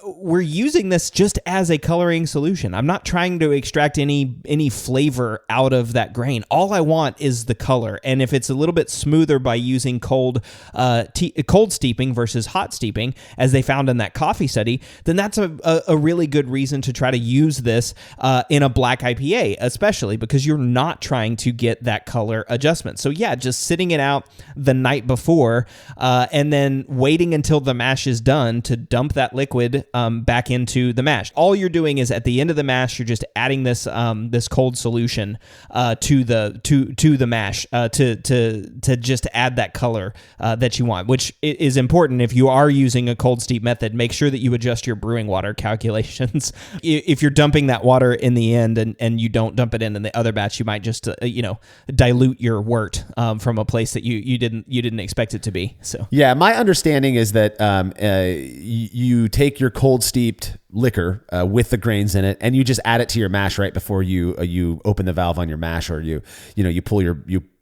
we're using this just as a coloring solution. I'm not trying to extract any flavor out of that grain. All I want is the color. And if it's a little bit smoother by using cold steeping versus hot steeping, as they found in that coffee study, then that's a really good reason to try to use this in a black IPA, especially because you're not trying to get that color adjustment. So yeah, just sitting it out the night before and then waiting until the mash is done to dump that liquid back into the mash. All you're doing is at the end of the mash, you're just adding this cold solution to the mash to just add that color that you want, which is important. If you are using a cold steep method, make sure that you adjust your brewing water calculations. If you're dumping that water in the end and you don't dump it in the other batch, you might just dilute your wort from a place that you didn't expect it to be. So yeah, my understanding is that you take your cold steeped liquor with the grains in it and you just add it to your mash right before you open the valve on your mash, or you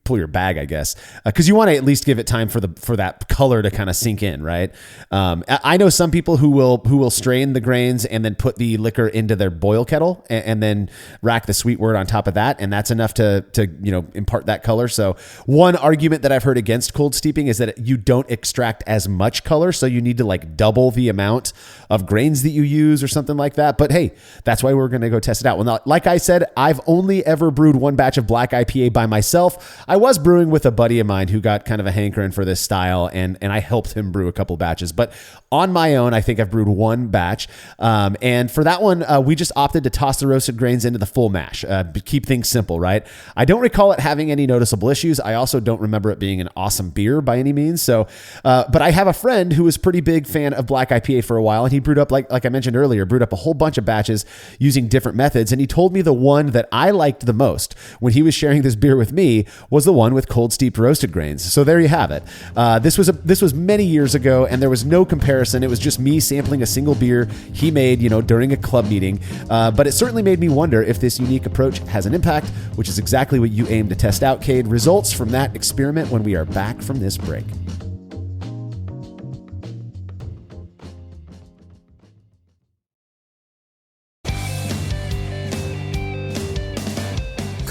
pull your bag, I guess, because you want to at least give it time for that color to kind of sink in, right? I know some people who will strain the grains and then put the liquor into their boil kettle and then rack the sweet wort on top of that, and that's enough to impart that color. So one argument that I've heard against cold steeping is that you don't extract as much color, so you need to like double the amount of grains that you use or something like that. But hey, that's why we're going to go test it out. Well, now, like I said, I've only ever brewed one batch of black IPA by myself. I was brewing with a buddy of mine who got kind of a hankering for this style, and I helped him brew a couple batches. But on my own, I think I've brewed one batch. And for that one, we just opted to toss the roasted grains into the full mash. Keep things simple, right? I don't recall it having any noticeable issues. I also don't remember it being an awesome beer by any means. So, but I have a friend who was a pretty big fan of black IPA for a while, and he brewed up, like I mentioned earlier, brewed up a whole bunch of batches using different methods. And he told me the one that I liked the most when he was sharing this beer with me was the one with cold steeped roasted grains. So there you have it. This was many years ago, and there was no comparison. It was just me sampling a single beer he made, during a club meeting. But it certainly made me wonder if this unique approach has an impact, which is exactly what you aim to test out, Cade. Results from that experiment when we are back from this break.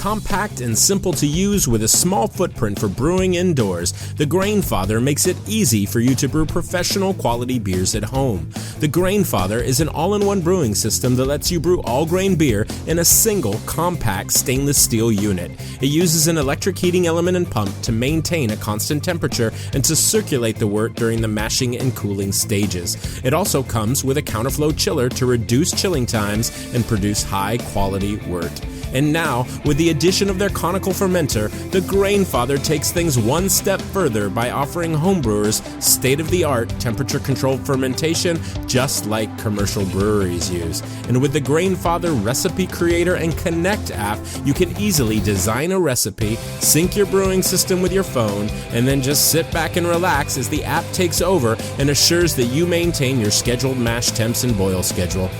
Compact and simple to use with a small footprint for brewing indoors, the Grainfather makes it easy for you to brew professional quality beers at home. The Grainfather is an all-in-one brewing system that lets you brew all-grain beer in a single, compact stainless steel unit. It uses an electric heating element and pump to maintain a constant temperature and to circulate the wort during the mashing and cooling stages. It also comes with a counterflow chiller to reduce chilling times and produce high-quality wort. And now, with the addition of their conical fermenter, the Grainfather takes things one step further by offering homebrewers state-of-the-art temperature-controlled fermentation just like commercial breweries use. And with the Grainfather Recipe Creator and Connect app, you can easily design a recipe, sync your brewing system with your phone, and then just sit back and relax as the app takes over and assures that you maintain your scheduled mash temps and boil schedule.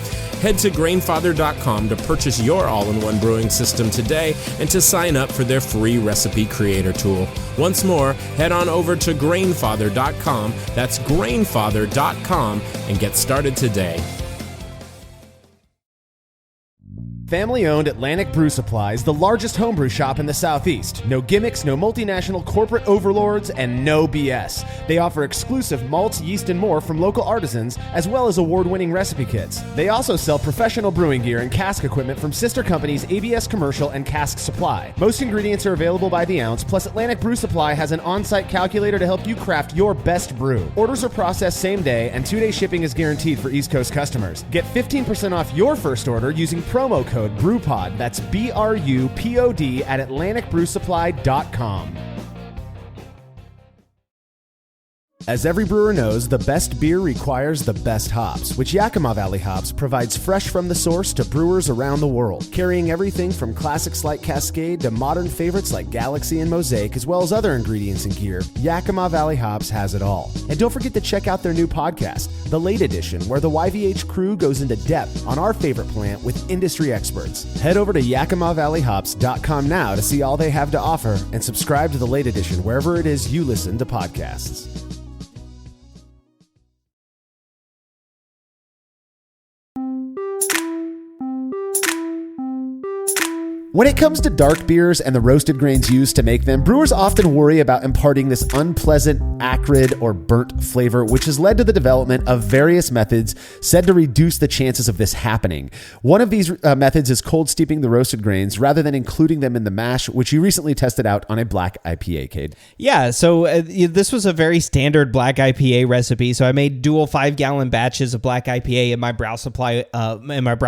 Head to Grainfather.com to purchase your all-in-one brewing system today and to sign up for their free recipe creator tool. Once more, head on over to Grainfather.com, that's Grainfather.com, and get started today. Family-owned Atlantic Brew Supply is the largest homebrew shop in the Southeast. No gimmicks, no multinational corporate overlords, and no BS. They offer exclusive malts, yeast, and more from local artisans, as well as award-winning recipe kits. They also sell professional brewing gear and cask equipment from sister companies ABS Commercial and Cask Supply. Most ingredients are available by the ounce, plus Atlantic Brew Supply has an on-site calculator to help you craft your best brew. Orders are processed same day, and 2-day shipping is guaranteed for East Coast customers. Get 15% off your first order using promo code BREWPOD, that's BRUPOD, at AtlanticBrewSupply.com. As every brewer knows, the best beer requires the best hops, which Yakima Valley Hops provides fresh from the source to brewers around the world, carrying everything from classics like Cascade to modern favorites like Galaxy and Mosaic, as well as other ingredients and gear. Yakima Valley Hops has it all. And don't forget to check out their new podcast, The Late Edition, where the YVH crew goes into depth on our favorite plant with industry experts. Head over to YakimaValleyHops.com now to see all they have to offer and subscribe to The Late Edition wherever it is you listen to podcasts. When it comes to dark beers and the roasted grains used to make them, brewers often worry about imparting this unpleasant, acrid, or burnt flavor, which has led to the development of various methods said to reduce the chances of this happening. One of these methods is cold steeping the roasted grains rather than including them in the mash, which you recently tested out on a black IPA, Cade. Yeah, so this was a very standard black IPA recipe. So I made dual 5-gallon batches of black IPA in my Brow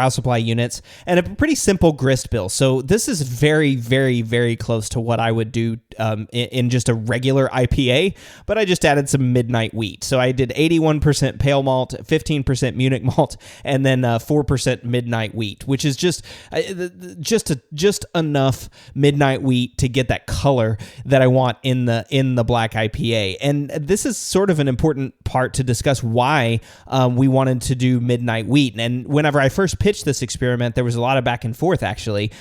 Supply units, and a pretty simple grist bill. So this is very, very, very close to what I would do in just a regular IPA, but I just added some midnight wheat. So I did 81% pale malt, 15% Munich malt, and then 4% midnight wheat, which is just enough midnight wheat to get that color that I want in the black IPA. And this is sort of an important part to discuss why we wanted to do midnight wheat. And whenever I first pitched this experiment, there was a lot of back and forth actually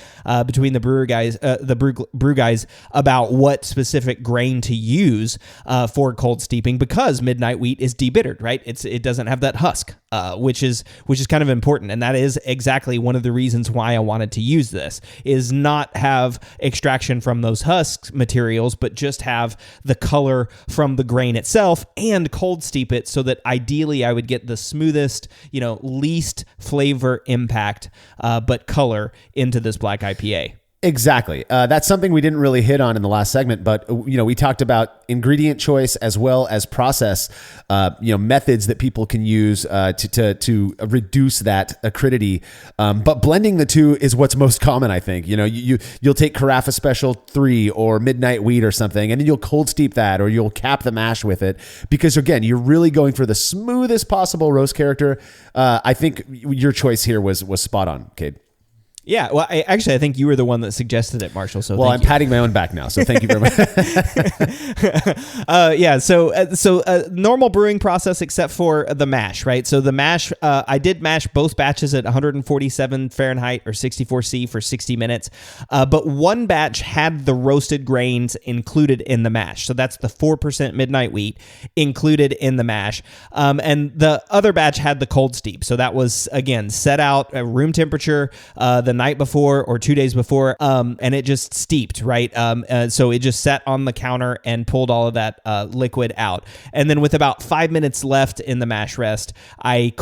between the brew guys about what specific grain to use for cold steeping, because midnight wheat is debittered, right? It doesn't have that husk, which is kind of important, and that is exactly one of the reasons why I wanted to use this, is not have extraction from those husk materials, but just have the color from the grain itself and cold steep it so that ideally I would get the smoothest, least flavor impact, but color into this black IPA. Exactly. That's something we didn't really hit on in the last segment, but we talked about ingredient choice as well as process, methods that people can use to reduce that acridity. But blending the two is what's most common, I think. You'll take Carafa Special 3 or Midnight Wheat or something, and then you'll cold steep that, or you'll cap the mash with it, because again, you're really going for the smoothest possible roast character. I think your choice here was spot on, Cade. Yeah, well, I think you were the one that suggested it, Marshall. So I'm patting my own back now. So thank you very much. So normal brewing process except for the mash, right? So the mash, I did mash both batches at 147 Fahrenheit or 64 C for 60 minutes, but one batch had the roasted grains included in the mash. So that's the 4% midnight wheat included in the mash, and the other batch had the cold steep. So that was again set out at room temperature, then night before or 2 days before, and it just steeped, right? So it just sat on the counter and pulled all of that liquid out. And then with about 5 minutes left in the mash rest, I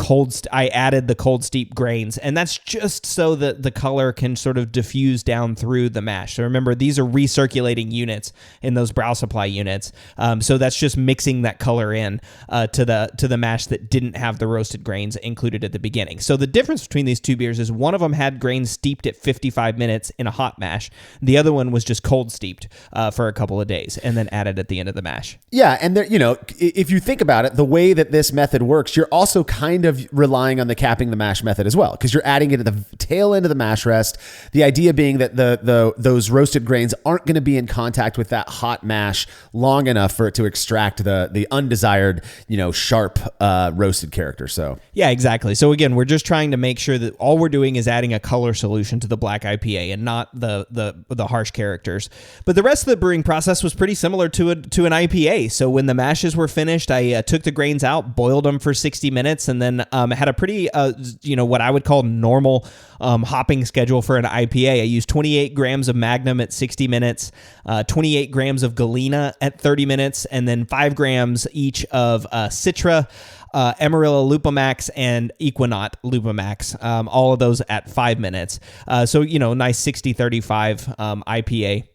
added the cold steep grains, and that's just so that the color can sort of diffuse down through the mash. So remember, these are recirculating units in those brow supply units. So that's just mixing that color in to the mash that didn't have the roasted grains included at the beginning. So the difference between these two beers is one of them had grains steeped at 55 minutes in a hot mash. The other one was just cold steeped for a couple of days and then added at the end of the mash. Yeah, and there, if you think about it, the way that this method works, you're also kind of relying on the capping the mash method as well, because you're adding it at the tail end of the mash rest. The idea being that those roasted grains aren't going to be in contact with that hot mash long enough for it to extract the undesired, sharp roasted character. So yeah, exactly. So again, we're just trying to make sure that all we're doing is adding a color solution to the black IPA and not the harsh characters. But the rest of the brewing process was pretty similar to an IPA. So when the mashes were finished, I took the grains out, boiled them for 60 minutes, and then had a pretty, what I would call normal hopping schedule for an IPA. I used 28 grams of Magnum at 60 minutes, 28 grams of Galena at 30 minutes, and then 5 grams each of Citra, Amarillo Lupamax, and Equinaut Lupamax, all of those at 5 minutes. So, nice 60-35 IPA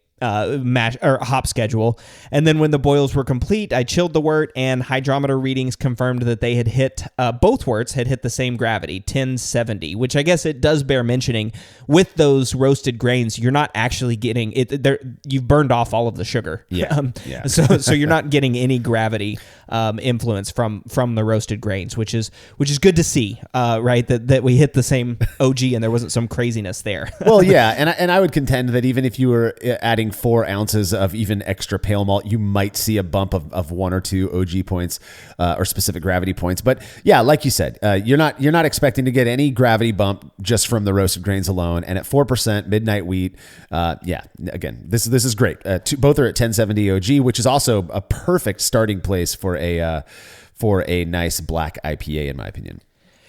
mash or hop schedule. And then when the boils were complete, I chilled the wort, and hydrometer readings confirmed that they had hit, both worts had hit the same gravity, 1070, which I guess it does bear mentioning. With those roasted grains, you're not actually getting it. You've burned off all of the sugar. Yeah. So you're not getting any gravity influence from the roasted grains, which is good to see, right? That we hit the same OG and there wasn't some craziness there. Well, yeah, and I would contend that even if you were adding 4 ounces of even extra pale malt, you might see a bump of 1 or 2 OG points or specific gravity points. But yeah, like you said, you're not expecting to get any gravity bump just from the roasted grains alone. And at 4% midnight wheat, again, this is great. Both are at 1070 OG, which is also a perfect starting place for a nice black IPA, in my opinion.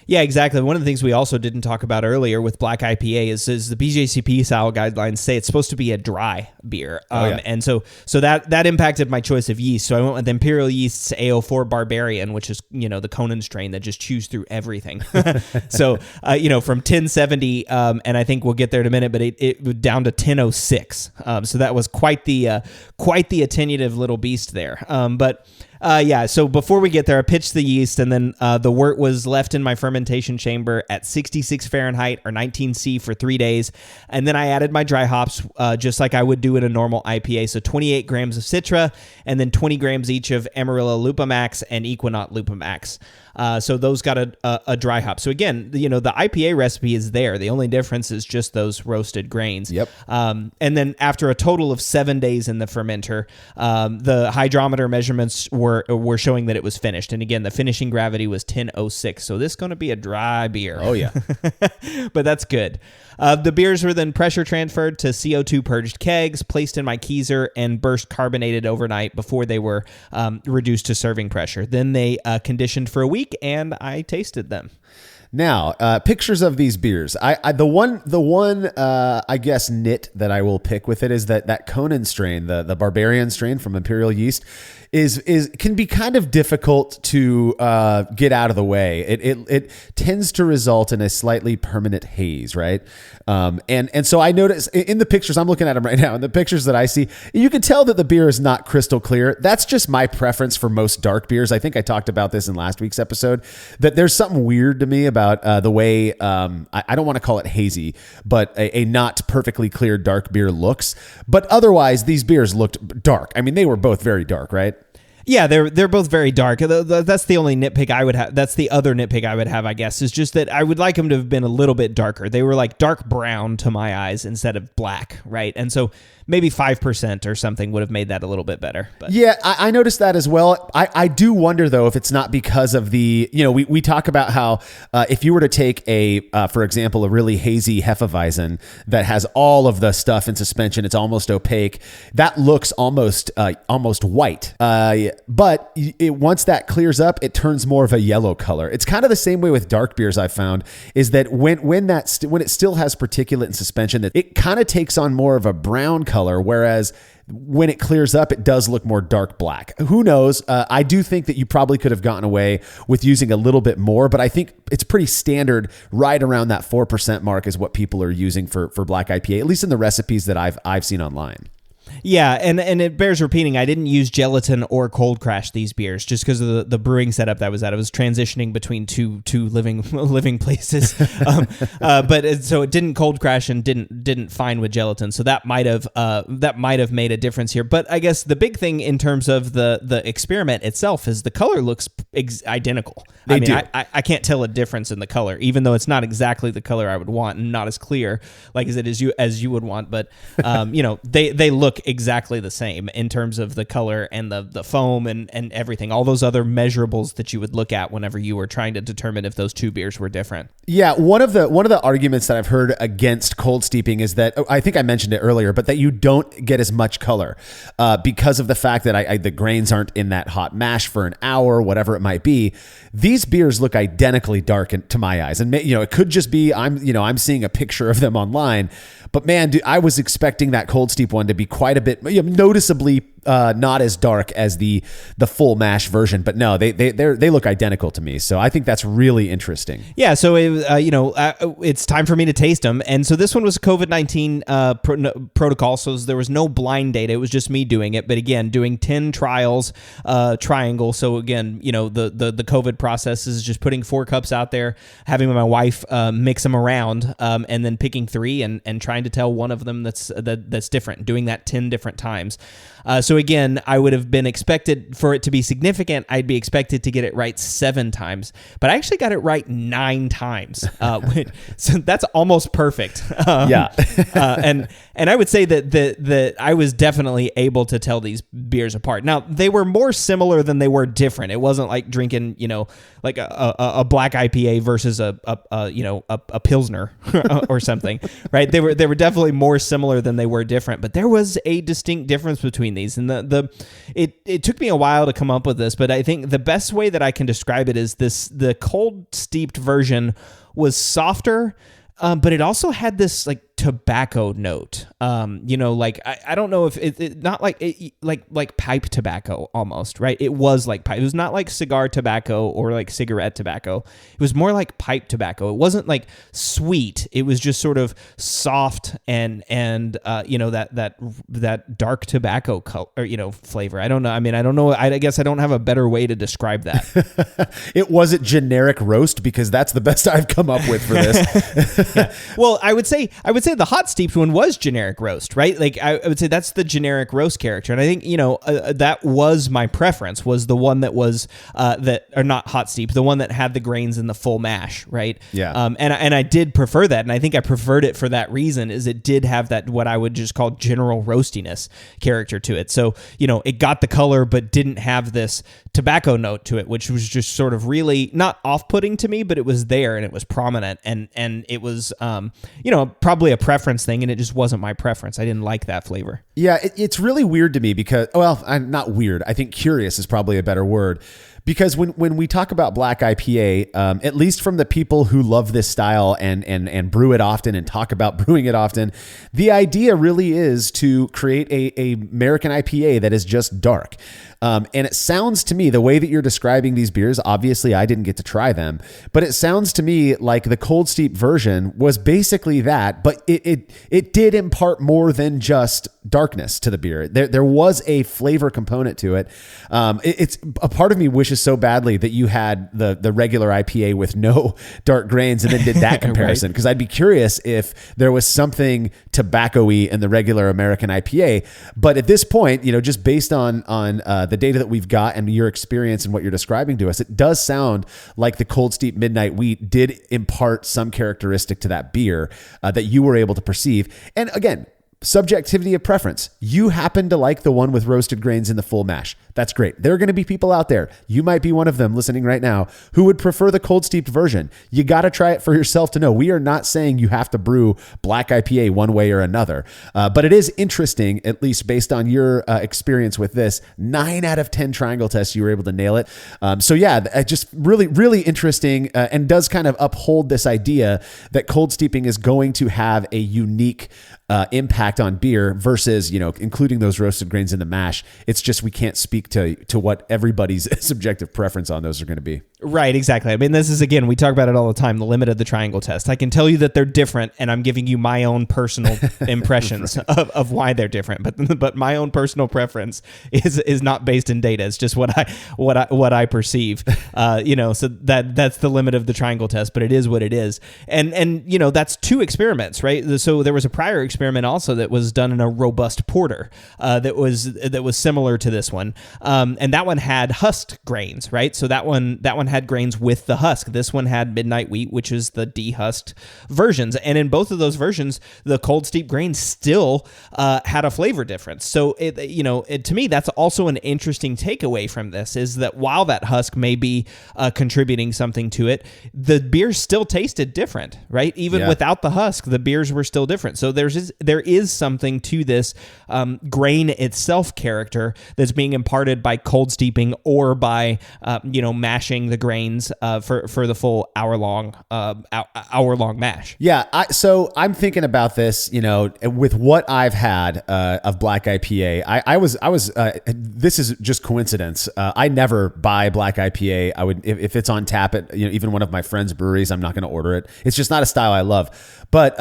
Yeah, exactly. One of the things we also didn't talk about earlier with black IPA is the BJCP style guidelines say it's supposed to be a dry beer. And so that impacted my choice of yeast. So I went with Imperial Yeast's AO4 Barbarian, which is, the Conan strain that just chews through everything. So, from 1070, and I think we'll get there in a minute, but it down to 1006. So that was quite the attenuative little beast there. So before we get there, I pitched the yeast, and then the wort was left in my fermentation chamber at 66 Fahrenheit or 19 C for 3 days. And then I added my dry hops just like I would do in a normal IPA. So 28 grams of Citra, and then 20 grams each of Amarillo Lupamax and Equinaut Lupamax. So those got a dry hop. So again, the IPA recipe is there. The only difference is just those roasted grains. Yep. And then after a total of 7 days in the fermenter, the hydrometer measurements were showing that it was finished. And again, the finishing gravity was 1006. So this is going to be a dry beer. Oh yeah. But that's good. The beers were then pressure transferred to CO2 purged kegs, placed in my keezer, and burst carbonated overnight before they were reduced to serving pressure. Then they conditioned for a week, and I tasted them. Now, pictures of these beers. The one I guess nit that I will pick with it is that Conan strain, the Barbarian strain from Imperial Yeast, can be kind of difficult to get out of the way. It tends to result in a slightly permanent haze, right? And so I notice in the pictures, I'm looking at them right now, in the pictures that I see, you can tell that the beer is not crystal clear. That's just my preference for most dark beers. I think I talked about this in last week's episode, that there's something weird to me about the way, I don't want to call it hazy, but a not perfectly clear dark beer looks. But otherwise, these beers looked dark. I mean, they were both very dark, right? Yeah, they're both very dark. That's the only nitpick I would have. That's the other nitpick I would have, I guess, is just that I would like them to have been a little bit darker. They were like dark brown to my eyes instead of black, right? And so maybe 5% or something would have made that a little bit better. But yeah, I noticed that as well. I do wonder, though, if it's not because of the, we talk about how if you were to take for example, a really hazy Hefeweizen that has all of the stuff in suspension, it's almost opaque, that looks almost white. but once that clears up, it turns more of a yellow color. It's kind of the same way with dark beers. I've found is that when it still has particulate and suspension, that it kind of takes on more of a brown color, whereas when it clears up, it does look more dark black. Who knows? I do think that you probably could have gotten away with using a little bit more, but I think it's pretty standard right around that 4% mark is what people are using for black IPA, at least in the recipes that I've seen online. Yeah, and it bears repeating, I didn't use gelatin or cold crash these beers just because of the brewing setup that I was at. I was transitioning between two living places, so it didn't cold crash and didn't fine with gelatin. So that might have made a difference here. But I guess the big thing in terms of the experiment itself is the color looks identical. I can't tell a difference in the color, even though it's not exactly the color I would want and not as clear like as you would want. But they look exactly the same in terms of the color and the foam and everything, all those other measurables that you would look at whenever you were trying to determine if those two beers were different. Yeah, one of the arguments that I've heard against cold steeping is that, I think I mentioned it earlier, but that you don't get as much color because of the fact that the grains aren't in that hot mash for an hour, whatever it might be. These beers look identically dark to my eyes, and it could just be I'm seeing a picture of them online. But man, dude, I was expecting that cold steep one to be quite a bit noticeably not as dark as the full mash version. But no, they look identical to me. So I think that's really interesting. Yeah. So it's time for me to taste them, and so this one was a COVID-19 protocol. So there was no blind data. It was just me doing it. But again, doing 10 trials, triangle. So again, the COVID process is just putting 4 cups out there, having my wife mix them around, and then picking 3 and trying to tell one of them that's different, doing that 10 different times. So again, I would have been expected for it to be significant. I'd be expected to get it right 7 times, but I actually got it right 9 times. So that's almost perfect. And I would say that I was definitely able to tell these beers apart. Now they were more similar than they were different. It wasn't like drinking, like a black IPA versus a Pilsner or something, right? They were definitely more similar than they were different, but there was a distinct difference between these. And it took me a while to come up with this, but I think the best way that I can describe it is the cold steeped version was softer, but it also had this like tobacco note. Like I don't know if it not like pipe tobacco almost, right? It was like pipe. It was not like cigar tobacco or like cigarette tobacco. It was more like pipe tobacco. It wasn't like sweet. It was just sort of soft and that dark tobacco color, flavor. I don't know. I mean, I don't know. I guess I don't have a better way to describe that. It wasn't generic roast, because that's the best I've come up with for this. Yeah. Well, I would say the hot steeped one was generic roast, right? Like I would say that's the generic roast character. And I think, that was my preference, was the one that was, or not hot steep, the one that had the grains in the full mash, right? Yeah. And I did prefer that. And I think I preferred it for that reason, is it did have that, what I would just call general roastiness character to it. So, it got the color, but didn't have this tobacco note to it, which was just sort of really not off-putting to me, but it was there and it was prominent, and it was, probably a preference thing, and it just wasn't my preference. I didn't like that flavor. Yeah, it's really weird to me because, I'm not weird. I think curious is probably a better word. Because when we talk about black IPA, at least from the people who love this style and brew it often and talk about brewing it often, the idea really is to create a American IPA that is just dark. And it sounds to me, the way that you're describing these beers, obviously I didn't get to try them, but it sounds to me like the cold steep version was basically that, but it did impart more than just darkness to the beer. There was a flavor component to it. It's a part of me wishes so badly that you had the regular IPA with no dark grains and then did that comparison, because I'd be curious if there was something tobacco-y in the regular American IPA. But at this point, just based on the data that we've got and your experience and what you're describing to us, it does sound like the Cold Steep Midnight Wheat did impart some characteristic to that beer that you were able to perceive. And again, subjectivity of preference. You happen to like the one with roasted grains in the full mash. That's great. There are going to be people out there, you might be one of them listening right now, who would prefer the cold steeped version. You got to try it for yourself to know. We are not saying you have to brew black IPA one way or another, but it is interesting, at least based on your experience with this. 9 out of 10 triangle tests, you were able to nail it. So yeah, just really, really interesting, and does kind of uphold this idea that cold steeping is going to have a unique impact on beer versus, including those roasted grains in the mash. It's just we can't speak to what everybody's subjective preference on those are going to be. Right, exactly. I mean, this is, again, we talk about it all the time, the limit of the triangle test. I can tell you that they're different, and I'm giving you my own personal impressions right. of why they're different. But my own personal preference is not based in data. It's just what I perceive. So that's the limit of the triangle test, but it is what it is. And that's 2 experiments, right? So there was a prior experiment also that was done in a robust porter that was similar to this one, and that one had husked grains, right? So that one had grains with the husk. This one had midnight wheat, which is the dehusked versions. And in both of those versions, the cold steep grains still had a flavor difference. So to me, that's also an interesting takeaway from this, is that while that husk may be contributing something to it, the beers still tasted different, right? Even without the husk, the beers were still different. So there is something to this grain itself character that's being imparted by cold steeping or by mashing the grains for the full hour long mash. Yeah, so I'm thinking about this, with what I've had of black IPA. I was this is just coincidence. I never buy black IPA. I would if it's on tap at even one of my friends' breweries, I'm not going to order it. It's just not a style I love. But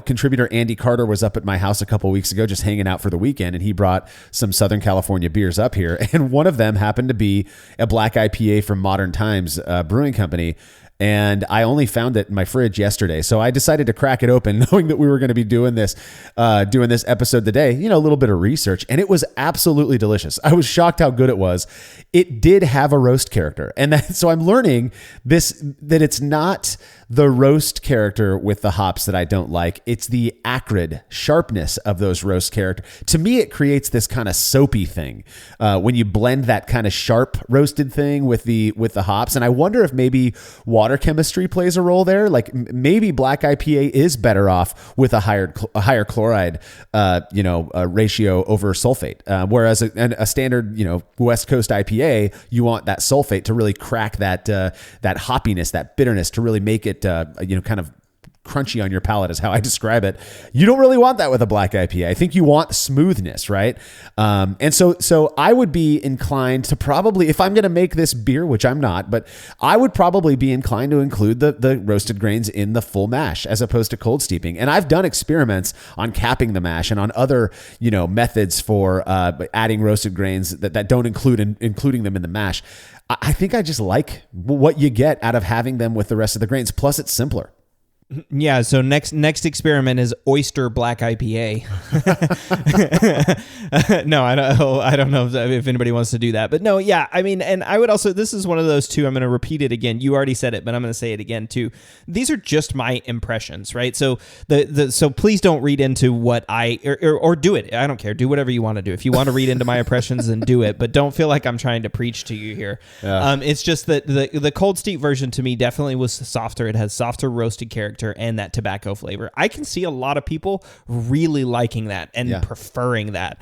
contributor Andy Carter was up at my house a couple weeks ago, just hanging out for the weekend, and he brought some Southern California beers up here, and one of them happened to be a black IPA from Modern Times Brewing Company. And I only found it in my fridge yesterday. So I decided to crack it open knowing that we were going to be doing this episode today, a little bit of research, and it was absolutely delicious. I was shocked how good it was. It did have a roast character. And so I'm learning that it's not the roast character with the hops that I don't like. It's the acrid sharpness of those roast character. To me, it creates this kind of soapy thing when you blend that kind of sharp roasted thing with the hops. And I wonder if maybe water chemistry plays a role there. Like maybe black IPA is better off with a higher chloride ratio over sulfate, whereas a standard West Coast IPA, you want that sulfate to really crack that hoppiness, that bitterness, to really make it kind of crunchy on your palate is how I describe it. You don't really want that with a black IPA. I think you want smoothness, right? And so I would be inclined to probably, if I'm going to make this beer, which I'm not, but I would probably be inclined to include the roasted grains in the full mash as opposed to cold steeping. And I've done experiments on capping the mash and on other, methods for adding roasted grains that don't including them in the mash. I think I just like what you get out of having them with the rest of the grains. Plus, it's simpler. Yeah, so next experiment is oyster black IPA. No, I don't know if anybody wants to do that. But no, yeah, I mean, and I would also, this is one of those two, I'm going to repeat it again. You already said it, but I'm going to say it again too. These are just my impressions, right? So so please don't read into what or do it. I don't care. Do whatever you want to do. If you want to read into my impressions, then do it. But don't feel like I'm trying to preach to you here. Yeah. It's just that the cold steep version to me definitely was softer. It has softer roasted character and that tobacco flavor. I can see a lot of people really liking that and preferring that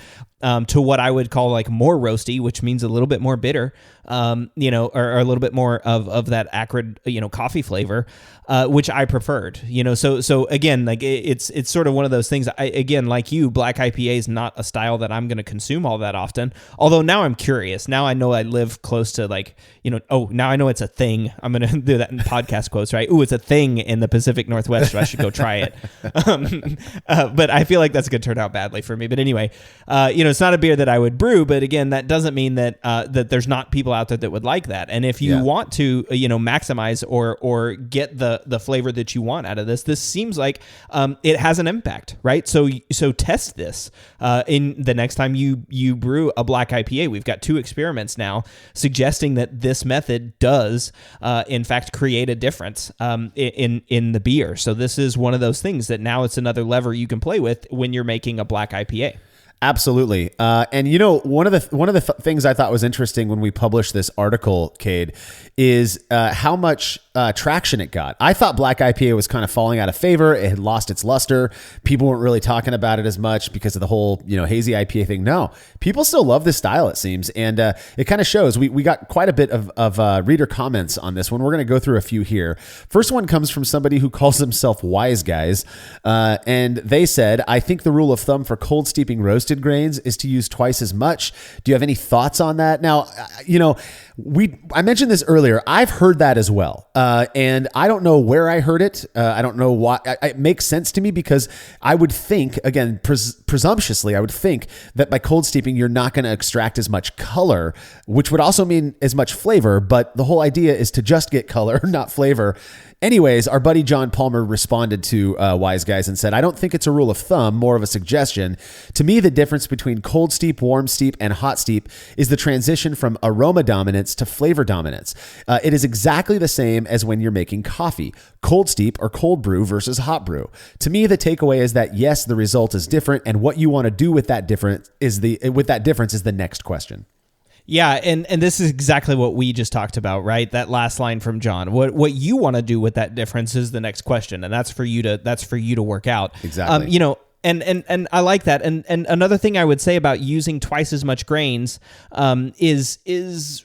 to what I would call like more roasty, which means a little bit more bitter, or a little bit more of that acrid, coffee flavor, which I preferred, so again, like it's sort of one of those things. Again, like you, black IPA is not a style that I'm going to consume all that often. Although now I'm curious. Now I know I live close to now I know it's a thing. I'm going to do that in podcast quotes, right? Ooh, it's a thing in the Pacific Northwest. So I should go try it. But I feel like that's going to turn out badly for me. But anyway, it's not a beer that I would brew, but again, that doesn't mean that that there's not people out there that would like that. And if you want to, maximize or get the flavor that you want out of this seems like it has an impact, right? So test this in the next time you brew a black IPA. We've got 2 experiments now suggesting that this method does, in fact, create a difference in the beer. So this is one of those things that now it's another lever you can play with when you're making a black IPA. Absolutely. And one of the things I thought was interesting when we published this article, Cade, is how much traction it got. I thought Black IPA was kind of falling out of favor. It had lost its luster. People weren't really talking about it as much because of the whole, hazy IPA thing. No, people still love this style, it seems. And it kind of shows. We got quite a bit of reader comments on this one. We're going to go through a few here. First one comes from somebody who calls himself Wise Guys. And they said, I think the rule of thumb for cold steeping roasted grains is to use twice as much. Do you have any thoughts on that? Now, I mentioned this earlier. I've heard that as well. And I don't know where I heard it. I don't know why. It makes sense to me because I would think, again, presumptuously, I would think that by cold steeping, you're not going to extract as much color, which would also mean as much flavor. But the whole idea is to just get color, not flavor. Anyways, our buddy John Palmer responded to Wise Guys and said, I don't think it's a rule of thumb, more of a suggestion. To me, the difference between cold steep, warm steep, and hot steep is the transition from aroma dominance to flavor dominance. It is exactly the same as when you're making coffee, cold steep or cold brew versus hot brew. To me, the takeaway is that yes, the result is different, and what you want to do with that difference is the next question. Yeah, and this is exactly what we just talked about, right? That last line from John. What you want to do with that difference is the next question, and that's for you to work out. Exactly. And I like that. And another thing I would say about using twice as much grains is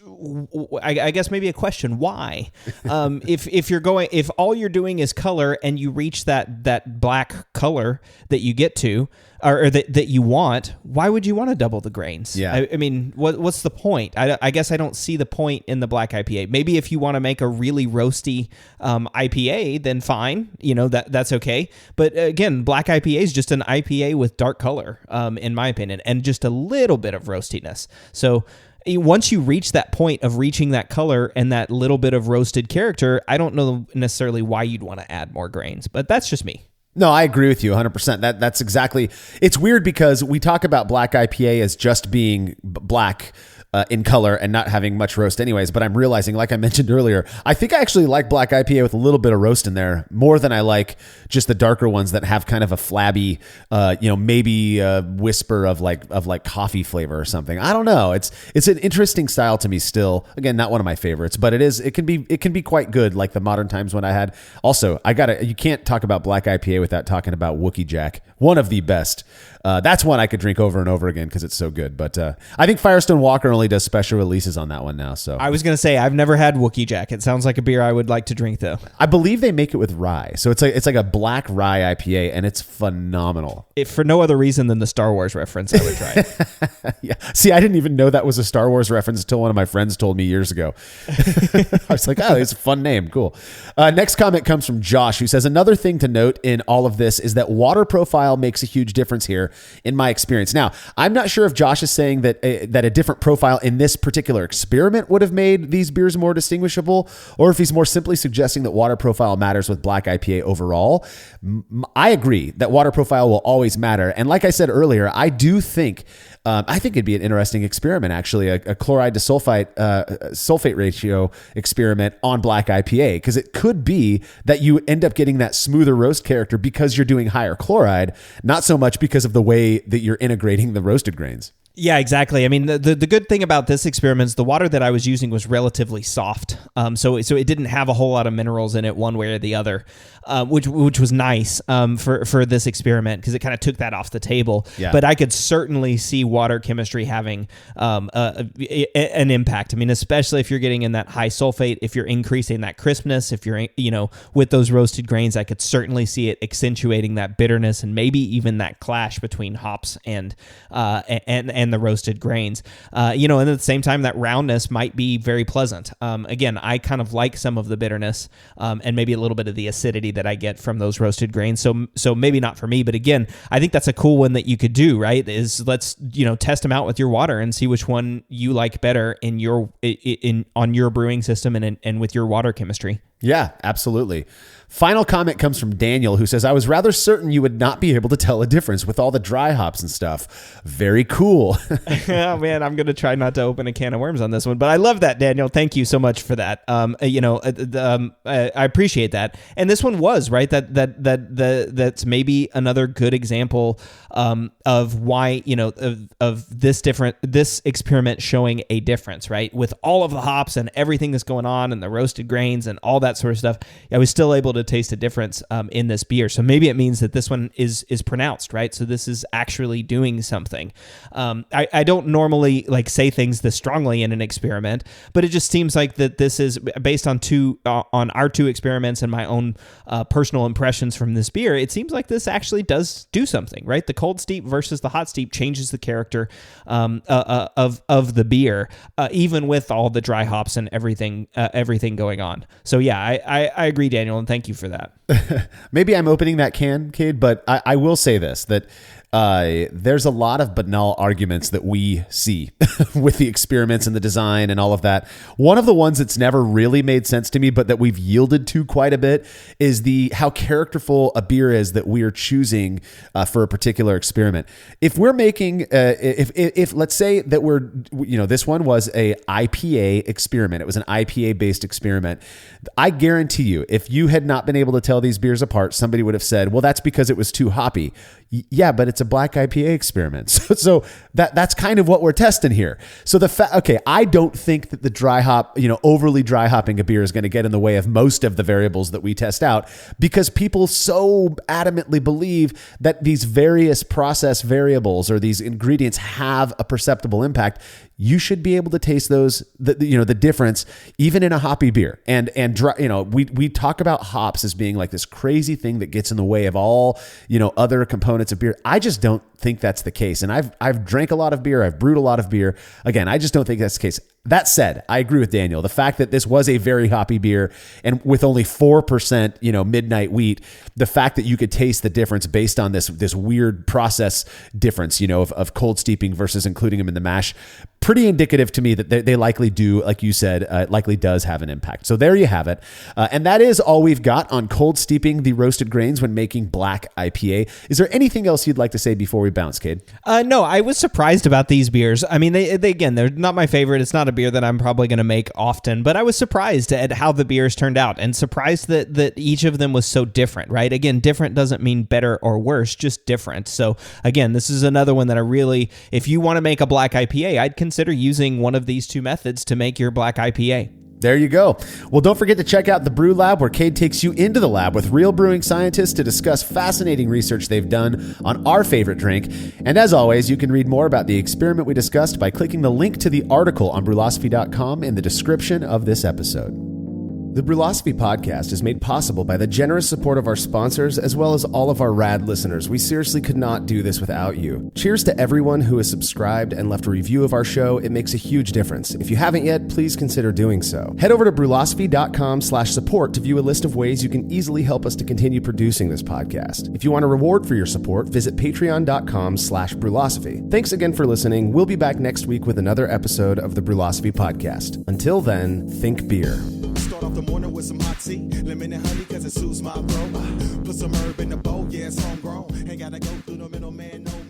I guess maybe a question. Why? If all you're doing is color and you reach that black color that you get to, or that you want, why would you want to double the grains? Yeah. I mean, what's the point? I guess I don't see the point in the black IPA. Maybe if you want to make a really roasty IPA, then fine. That's okay. But again, black IPA is just an IPA with dark color, in my opinion, and just a little bit of roastiness. So once you reach that point of reaching that color and that little bit of roasted character, I don't know necessarily why you'd want to add more grains, but that's just me. No, I agree with you 100%. That's exactly. It's weird because we talk about black IPA as just being black in color and not having much roast anyways. But I'm realizing, like I mentioned earlier, I think I actually like black IPA with a little bit of roast in there more than I like just the darker ones that have kind of a flabby, maybe a whisper of like coffee flavor or something. I don't know. It's an interesting style to me still. Again, not one of my favorites, but it can be quite good. Like the Modern Times one I had. Also, you can't talk about black IPA without talking about Wookie Jack. One of the best. That's one I could drink over and over again because it's so good. But I think Firestone Walker only does special releases on that one now. So I was going to say, I've never had Wookie Jack. It sounds like a beer I would like to drink, though. I believe they make it with rye. So it's like a black rye IPA, and it's phenomenal. If for no other reason than the Star Wars reference, I would try it. Yeah. See, I didn't even know that was a Star Wars reference until one of my friends told me years ago. I was like, oh, it's a fun name. Cool. Next comment comes from Josh, who says, another thing to note in all of this is that water profile makes a huge difference here in my experience. Now, I'm not sure if Josh is saying that a different profile in this particular experiment would have made these beers more distinguishable, or if he's more simply suggesting that water profile matters with black IPA overall. I agree that water profile will always matter. And like I said earlier, I do think it'd be an interesting experiment, actually, a chloride to sulfate ratio experiment on black IPA, because it could be that you end up getting that smoother roast character because you're doing higher chloride, not so much because of the way that you're integrating the roasted grains. Yeah, exactly. I mean, the good thing about this experiment is the water that I was using was relatively soft, so it didn't have a whole lot of minerals in it one way or the other, which was nice for this experiment because it kind of took that off the table. Yeah. But I could certainly see water chemistry having an impact. I mean, especially if you're getting in that high sulfate, if you're increasing that crispness, if you're with those roasted grains, I could certainly see it accentuating that bitterness and maybe even that clash between hops and the roasted grains, and at the same time, that roundness might be very pleasant. Again, I kind of like some of the bitterness and maybe a little bit of the acidity that I get from those roasted grains. So maybe not for me, but again, I think that's a cool one that you could do, right? Is let's, test them out with your water and see which one you like better on your brewing system and with your water chemistry. Yeah, absolutely. Final comment comes from Daniel, who says, I was rather certain you would not be able to tell a difference with all the dry hops and stuff. Very cool. Oh, man, I'm going to try not to open a can of worms on this one, but I love that, Daniel. Thank you so much for that. I appreciate that. And this one was, right, that's maybe another good example of why, of this experiment showing a difference, right? With all of the hops and everything that's going on and the roasted grains and all that sort of stuff, I was still able to taste a difference in this beer. So maybe it means that this one is pronounced, right? So this is actually doing something. I don't normally like say things this strongly in an experiment, but it just seems like that this is based on our two experiments and my own personal impressions from this beer. It seems like this actually does do something, right? The cold steep versus the hot steep changes the character of the beer, even with all the dry hops and everything going on. So yeah, I agree, Daniel, and thank you for that. Maybe I'm opening that can, Cade, but I will say this, that there's a lot of banal arguments that we see with the experiments and the design and all of that. One of the ones that's never really made sense to me, but that we've yielded to quite a bit, is how characterful a beer is that we are choosing for a particular experiment. If we're making, if let's say that this one was a IPA experiment. It was an IPA based experiment. I guarantee you, if you had not been able to tell these beers apart, somebody would have said, well, that's because it was too hoppy. Yeah, but it's a black IPA experiment. So that's kind of what we're testing here. So I don't think that the dry hop, overly dry hopping a beer is going to get in the way of most of the variables that we test out, because people so adamantly believe that these various process variables or these ingredients have a perceptible impact. You should be able to taste the difference even in a hoppy beer. And dry, we talk about hops as being like this crazy thing that gets in the way of all, other components of beer. I just don't think that's the case. And I've drank a lot of beer. I've brewed a lot of beer. Again, I just don't think that's the case. That said, I agree with Daniel. The fact that this was a very hoppy beer and with only 4%, midnight wheat, the fact that you could taste the difference based on this weird process difference, of cold steeping versus including them in the mash, pretty indicative to me that they likely do, like you said, likely does have an impact. So there you have it. And that is all we've got on cold steeping the roasted grains when making black IPA. Is there anything else you'd like to say before we bounce, Cade? No, I was surprised about these beers. I mean, they're not my favorite. It's not a beer that I'm probably going to make often, but I was surprised at how the beers turned out and surprised that each of them was so different, right? Again, different doesn't mean better or worse, just different. So again, this is another one that if you want to make a black IPA, I'd consider using one of these two methods to make your black IPA. There you go. Well, don't forget to check out the Brew Lab, where Cade takes you into the lab with real brewing scientists to discuss fascinating research they've done on our favorite drink. And as always, you can read more about the experiment we discussed by clicking the link to the article on brewlosophy.com in the description of this episode. The Brewlosophy podcast is made possible by the generous support of our sponsors, as well as all of our rad listeners. We seriously could not do this without you. Cheers to everyone who has subscribed and left a review of our show. It makes a huge difference. If you haven't yet, please consider doing so. Head over to brewlosophy.com/support to view a list of ways you can easily help us to continue producing this podcast. If you want a reward for your support, visit patreon.com/brewlosophy. Thanks again for listening. We'll be back next week with another episode of the Brewlosophy podcast. Until then, think beer. Start off the morning with some hot tea, lemon and honey, cause it soothes my throat. Put some herb in the bowl, yeah, it's homegrown. Ain't gotta go through the middleman no more.